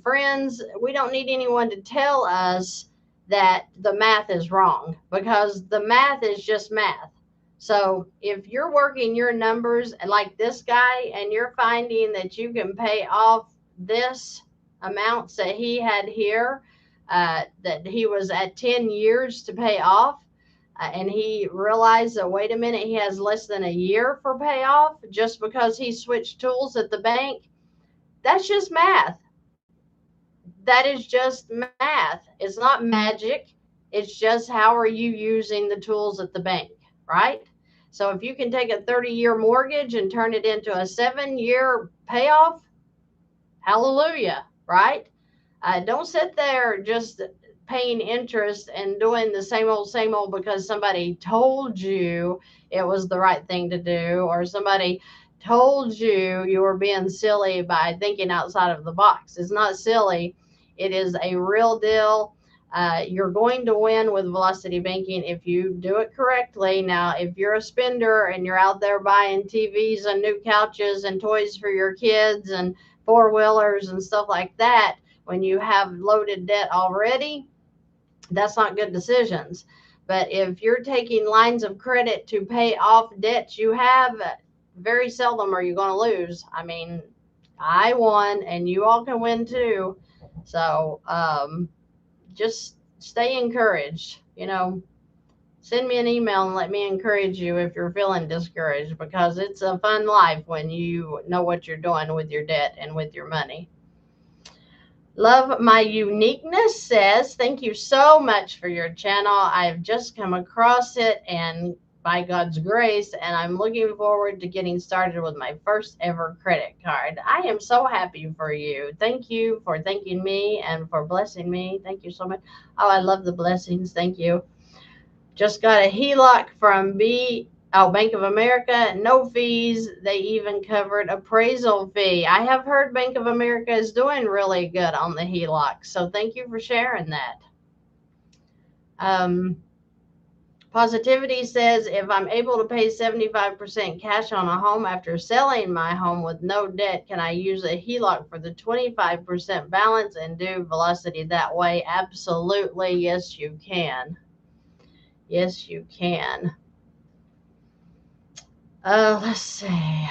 friends. We don't need anyone to tell us that the math is wrong, because the math is just math. So if you're working your numbers like this guy and you're finding that you can pay off this amounts that he had here, that he was at 10 years to pay off, and he realized that, wait a minute, he has less than a year for payoff just because he switched tools at the bank. That's just math. That is just math. It's not magic. It's just how are you using the tools at the bank, right? So if you can take a 30-year mortgage and turn it into a 7-year payoff, hallelujah, right? Don't sit there just paying interest and doing the same old because somebody told you it was the right thing to do, or somebody told you were being silly by thinking outside of the box. It's not silly. It is a real deal. You're going to win with velocity banking if you do it correctly. Now, if you're a spender and you're out there buying TVs and new couches and toys for your kids and four-wheelers and stuff like that, when you have loaded debt already, that's not good decisions. But if you're taking lines of credit to pay off debts you have, very seldom are you going to lose. I mean, I won and you all can win too. So just stay encouraged. Send me an email and let me encourage you if you're feeling discouraged, because it's a fun life when you know what you're doing with your debt and with your money. Love My Uniqueness says, thank you so much for your channel. I've just come across it, and by God's grace, and I'm looking forward to getting started with my first ever credit card. I am so happy for you. Thank you for thanking me and for blessing me. Thank you so much. Oh, I love the blessings. Thank you. Just got a HELOC from Bank of America, no fees. They even covered appraisal fee. I have heard Bank of America is doing really good on the HELOC, so thank you for sharing that. Positivity says, if I'm able to pay 75% cash on a home after selling my home with no debt, can I use a HELOC for the 25% balance and do velocity that way? Absolutely, yes, you can. Yes, you can. Let's see.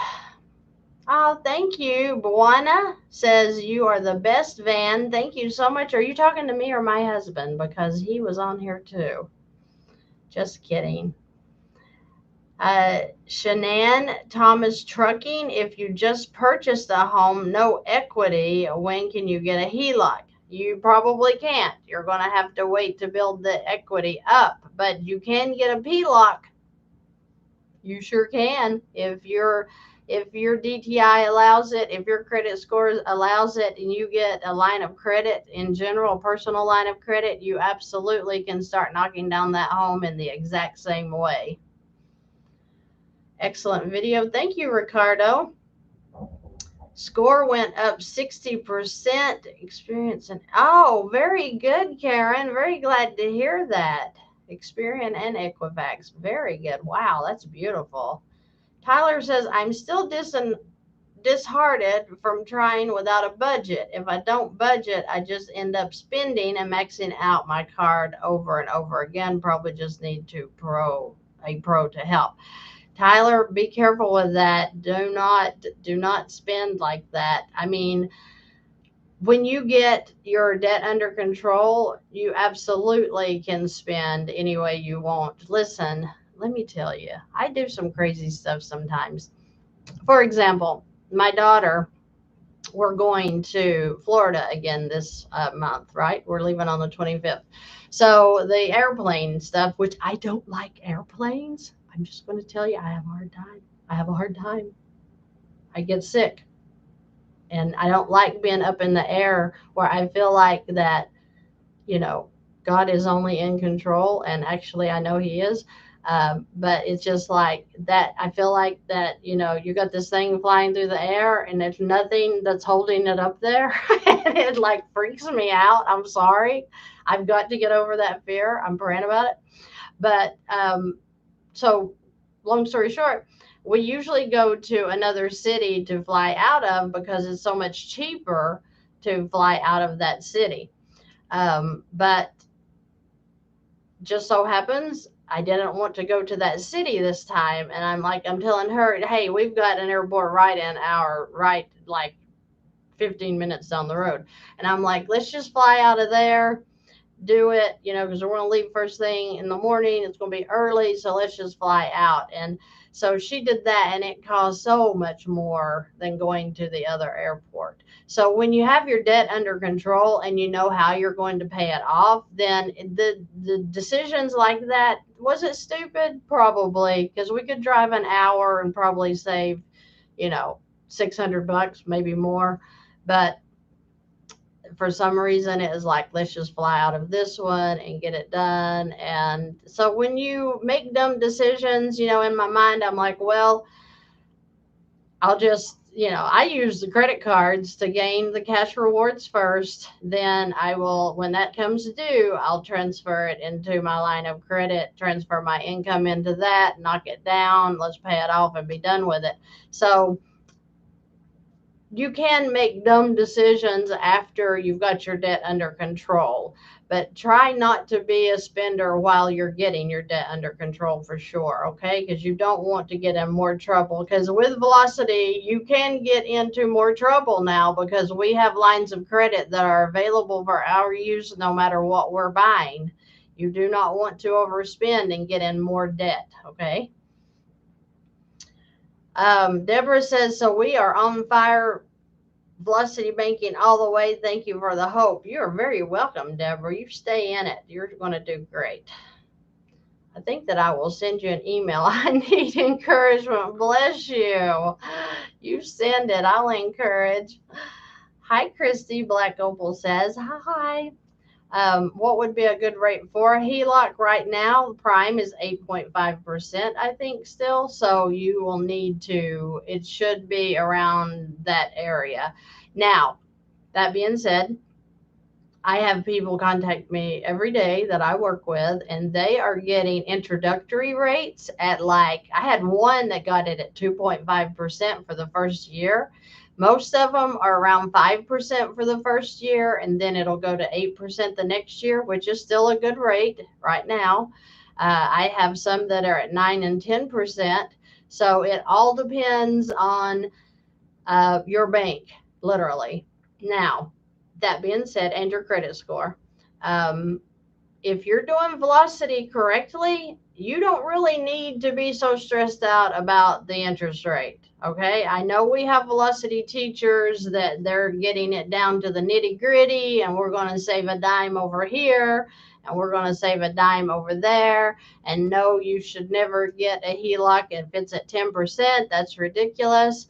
Oh, thank you. Buana says, you are the best, Van. Thank you so much. Are you talking to me or my husband? Because he was on here too. Just kidding. Shanann Thomas Trucking, if you just purchased a home, no equity, when can you get a HELOC? You probably can't. You're going to have to wait to build the equity up, but you can get a PLOC. You sure can. If your DTI allows it, if your credit score allows it, and you get a line of credit in general, a personal line of credit, you absolutely can start knocking down that home in the exact same way. Excellent video. Thank you, Ricardo. Score went up 60%. Experience oh, very good, Karen. Very glad to hear that. Experian and Equifax. Very good. Wow, that's beautiful. Tyler says, I'm still disheartened from trying without a budget. If I don't budget, I just end up spending and maxing out my card over and over again. Probably just need a pro to help. Tyler, be careful with that. Do not spend like that. I mean, when you get your debt under control, you absolutely can spend any way you want. Listen, let me tell you, I do some crazy stuff sometimes. For example, my daughter, we're going to Florida again this month, right? We're leaving on the 25th. So the airplane stuff, which I don't like airplanes, I'm just going to tell you, I have a hard time. I have a hard time. I get sick. And I don't like being up in the air where I feel like that, you know, God is only in control. And actually, I know He is. But it's just like that. I feel like that, you got this thing flying through the air and there's nothing that's holding it up there. And it like freaks me out. I'm sorry. I've got to get over that fear. I'm praying about it. But so long story short, we usually go to another city to fly out of because it's so much cheaper to fly out of that city. But just so happens I didn't want to go to that city this time. And I'm telling her, hey, we've got an airport right in our right, like 15 minutes down the road. And I'm like, let's just fly out of there, do it, because we're going to leave first thing in the morning. It's going to be early. So let's just fly out. And so she did that, and it cost so much more than going to the other airport. So when you have your debt under control and you know how you're going to pay it off, then the decisions like that, was it stupid? Probably, because we could drive an hour and probably save, $600, maybe more. But for some reason it was like, let's just fly out of this one and get it done. And so when you make dumb decisions, in my mind, I'm like, well, I'll just, I use the credit cards to gain the cash rewards first. Then I will, when that comes due, I'll transfer it into my line of credit, transfer my income into that, knock it down, let's pay it off and be done with it. So you can make dumb decisions after you've got your debt under control, but try not to be a spender while you're getting your debt under control for sure, okay? Because you don't want to get in more trouble. Because with Velocity, you can get into more trouble now because we have lines of credit that are available for our use no matter what we're buying. You do not want to overspend and get in more debt, okay? Deborah says, so we are on fire, Velocity banking all the way. Thank you for the hope. You're very welcome, Deborah. You stay in it. You're going to do great. I think that I will send you an email. I need encouragement. Bless you. You send it. I'll encourage. Hi, Christy. Black Opal says, hi. What would be a good rate for a HELOC right now? Prime is 8.5%, I think, still. So you will need to, it should be around that area. Now, that being said, I have people contact me every day that I work with, and they are getting introductory rates at I had one that got it at 2.5% for the first year. Most of them are around 5% for the first year, and then it'll go to 8% the next year, which is still a good rate right now. I have some that are at 9 and 10%. So it all depends on your bank, literally. Now, that being said, and your credit score. If you're doing Velocity correctly, you don't really need to be so stressed out about the interest rate. Okay, I know we have Velocity teachers that they're getting it down to the nitty gritty, and we're going to save a dime over here, and we're going to save a dime over there. And no, you should never get a HELOC if it's at 10%. That's ridiculous.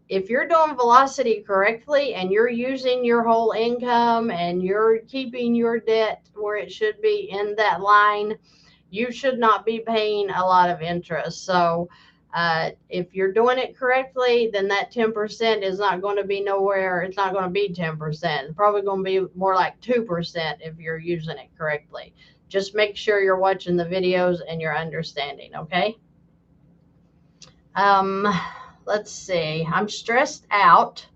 If you're doing Velocity correctly and you're using your whole income and you're keeping your debt where it should be in that line, you should not be paying a lot of interest. So if you're doing it correctly, then that 10% is not going to be nowhere. It's not going to be 10%. It's probably going to be more like 2% if you're using it correctly. Just make sure you're watching the videos and you're understanding, okay? Um, let's see. I'm stressed out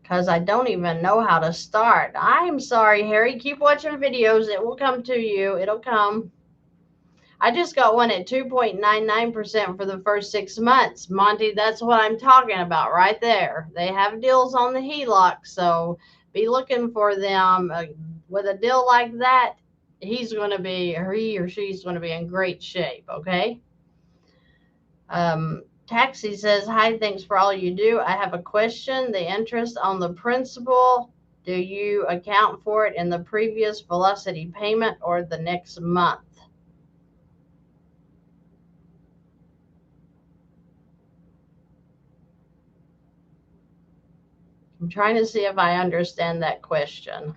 because I don't even know how to start. I'm sorry, Harry. Keep watching videos. It will come to you. It'll come. I just got one at 2.99% for the first 6 months. Monty, that's what I'm talking about right there. They have deals on the HELOC, so be looking for them. With a deal like that, he or she's going to be in great shape, okay? Taxi says, hi, thanks for all you do. I have a question. The interest on the principal, do you account for it in the previous velocity payment or the next month? I'm trying to see if I understand that question.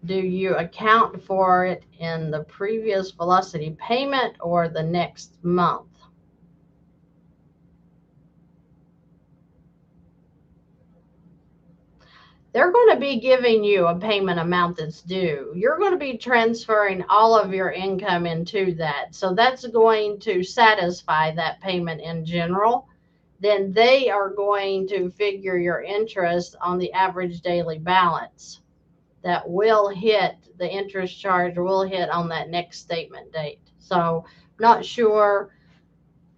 Do you account for it in the previous velocity payment or the next month? They're going to be giving you a payment amount that's due. You're going to be transferring all of your income into that. So that's going to satisfy that payment in general. Then they are going to figure your interest on the average daily balance. That will hit, the interest charge will hit on that next statement date. So not sure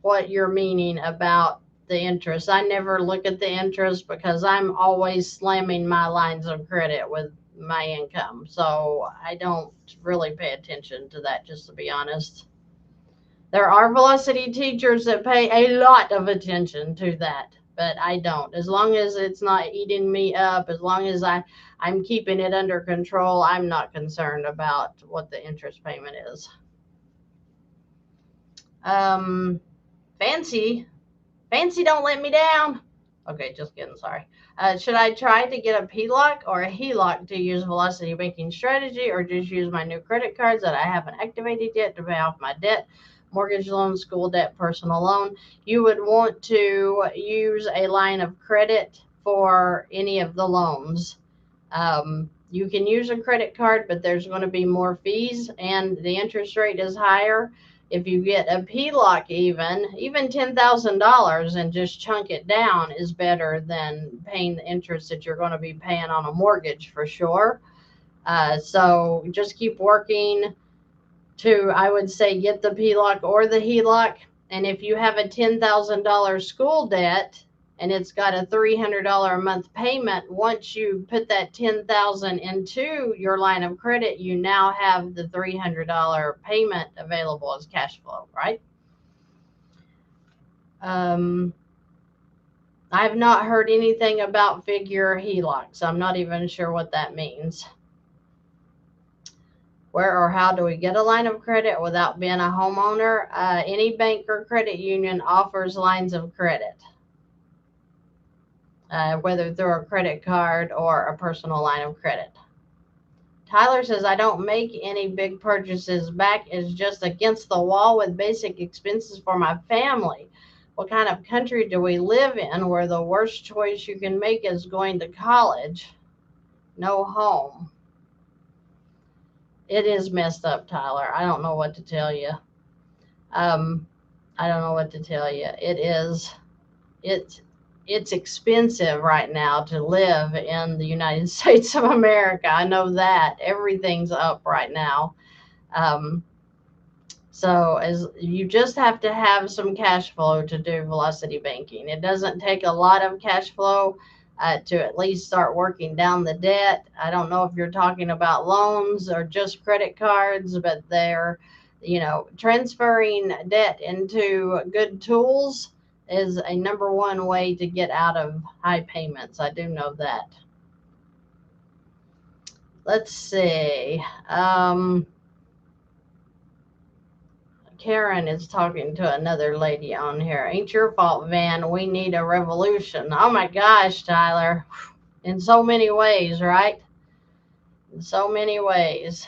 what you're meaning about the interest. I never look at the interest because I'm always slamming my lines of credit with my income. So I don't really pay attention to that, just to be honest. There are velocity teachers that pay a lot of attention to that, but I don't. As long as it's not eating me up, as long as I'm keeping it under control, I'm not concerned about what the interest payment is. Um, Fancy don't let me down. Okay, just kidding. Sorry. Should I try to get a PLOC or a HELOC to use velocity banking strategy, or just use my new credit cards that I haven't activated yet to pay off my debt? Mortgage loan, school debt, personal loan. You would want to use a line of credit for any of the loans. You can use a credit card, but there's going to be more fees and the interest rate is higher. If you get a PLOC, even $10,000 and just chunk it down is better than paying the interest that you're going to be paying on a mortgage for sure. So just keep working to, I would say, get the PLOC or the HELOC. And if you have a $10,000 school debt and it's got a $300 a month payment, once you put that $10,000 into your line of credit, you now have the $300 payment available as cash flow, right? I've not heard anything about figure HELOCs. I'm not even sure what that means. Where or how do we get a line of credit without being a homeowner? Any bank or credit union offers lines of credit, whether through a credit card or a personal line of credit. Tyler says, I don't make any big purchases. Back is just against the wall with basic expenses for my family. What kind of country do we live in where the worst choice you can make is going to college? No home. It is messed up, Tyler. I don't know what to tell you. I don't know what to tell you. It's expensive right now to live in the United States of America. I know that everything's up right now. So as you just have to have some cash flow to do velocity banking. It doesn't take a lot of cash flow to at least start working down the debt. I don't know if you're talking about loans or just credit cards, but they're, transferring debt into good tools is a number one way to get out of high payments. I do know that. Let's see. Karen is talking to another lady on here. Ain't your fault, Vann. We need a revolution. Oh my gosh, Tyler. In so many ways, right? In so many ways.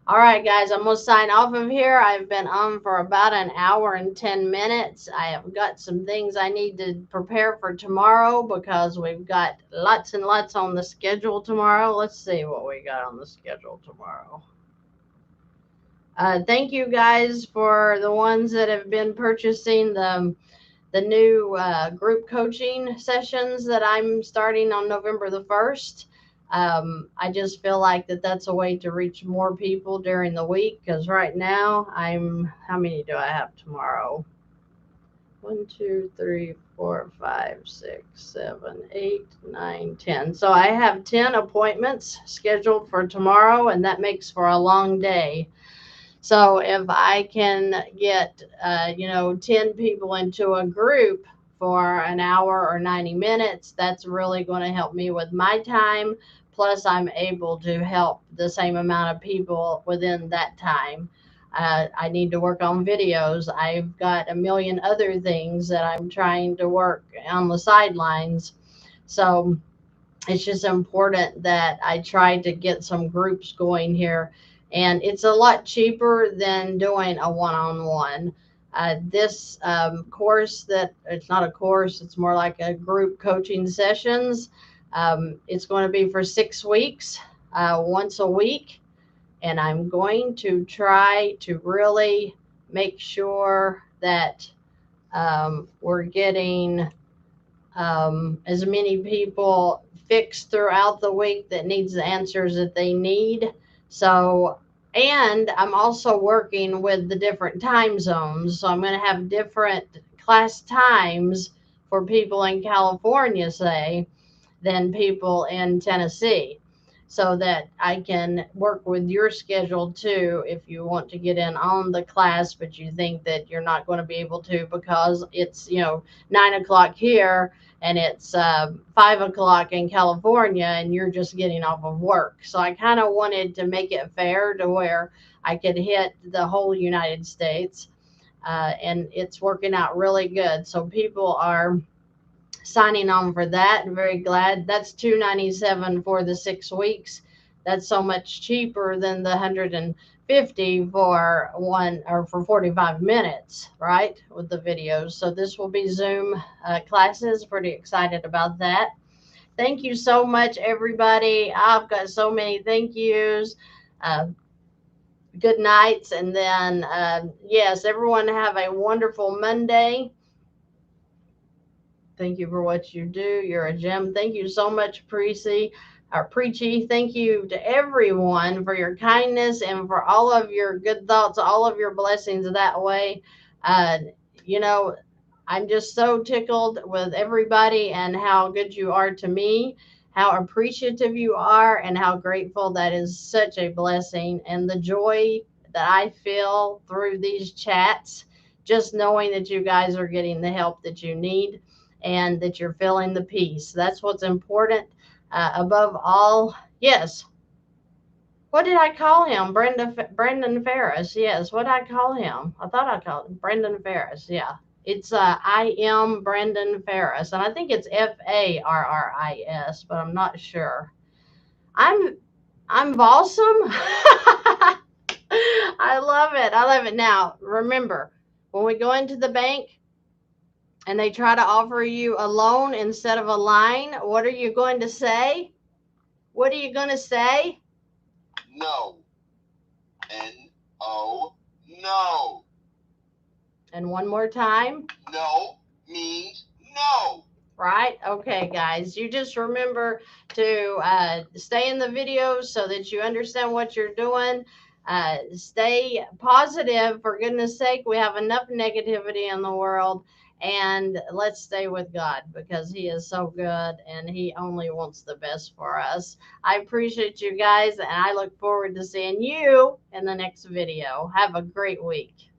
All right, guys, I'm going to sign off of here. I've been on for about an hour and 10 minutes. I have got some things I need to prepare for tomorrow because we've got lots and lots on the schedule tomorrow. Let's see what we got on the schedule tomorrow. Thank you guys for the ones that have been purchasing the new group coaching sessions that I'm starting on November the 1st. I just feel like that's a way to reach more people during the week, because right now how many do I have tomorrow? 1, 2, 3, 4, 5, 6, 7, 8, 9, 10. So I have 10 appointments scheduled for tomorrow, and that makes for a long day. So if I can get, 10 people into a group for an hour or 90 minutes, that's really going to help me with my time. Plus, I'm able to help the same amount of people within that time. I need to work on videos. I've got a million other things that I'm trying to work on the sidelines. So it's just important that I try to get some groups going here. And it's a lot cheaper than doing a one-on-one. This course, that it's not a course, it's more like a group coaching sessions. It's going to be for 6 weeks, once a week. And I'm going to try to really make sure that we're getting as many people fixed throughout the week that needs the answers that they need. So, and I'm also working with the different time zones. So I'm going to have different class times for people in California, say, than people in Tennessee, so that I can work with your schedule too if you want to get in on the class, but you think that you're not going to be able to because it's, 9 o'clock here and it's 5 o'clock in California and you're just getting off of work. So I kind of wanted to make it fair to where I could hit the whole United States. And it's working out really good. So people are signing on for that. I'm very glad. That's $297 for the 6 weeks. That's so much cheaper than the $150 for one, or for 45 minutes, right? With the videos. So this will be Zoom classes. Pretty excited about that. Thank you so much, everybody. I've got so many thank yous. Good nights. And then, yes, everyone have a wonderful Monday. Thank you for what you do. You're a gem. Thank you so much, Preachy. Thank you to everyone for your kindness and for all of your good thoughts, all of your blessings that way. Uh, you know, I'm just so tickled with everybody and how good you are to me, how appreciative you are, and how grateful. That is such a blessing. And the joy that I feel through these chats, just knowing that you guys are getting the help that you need and that you're feeling the peace. That's what's important. Above all, yes. What did I call him? Brendan Ferris. Yes. What did I call him? I thought I called him Brendan Ferris. Yeah. It's I am Brendan Ferris, and I think it's Farris, but I'm not sure. I'm Balsam. I love it. I love it. Now, remember, when we go into the bank and they try to offer you a loan instead of a line, what are you going to say? What are you going to say? No. N-O, no. And one more time. No means no. Right? Okay, guys. You just remember to stay in the videos so that you understand what you're doing. Stay positive, for goodness sake. We have enough negativity in the world. And let's stay with God, because he is so good and he only wants the best for us. I appreciate you guys, and I look forward to seeing you in the next video. Have a great week.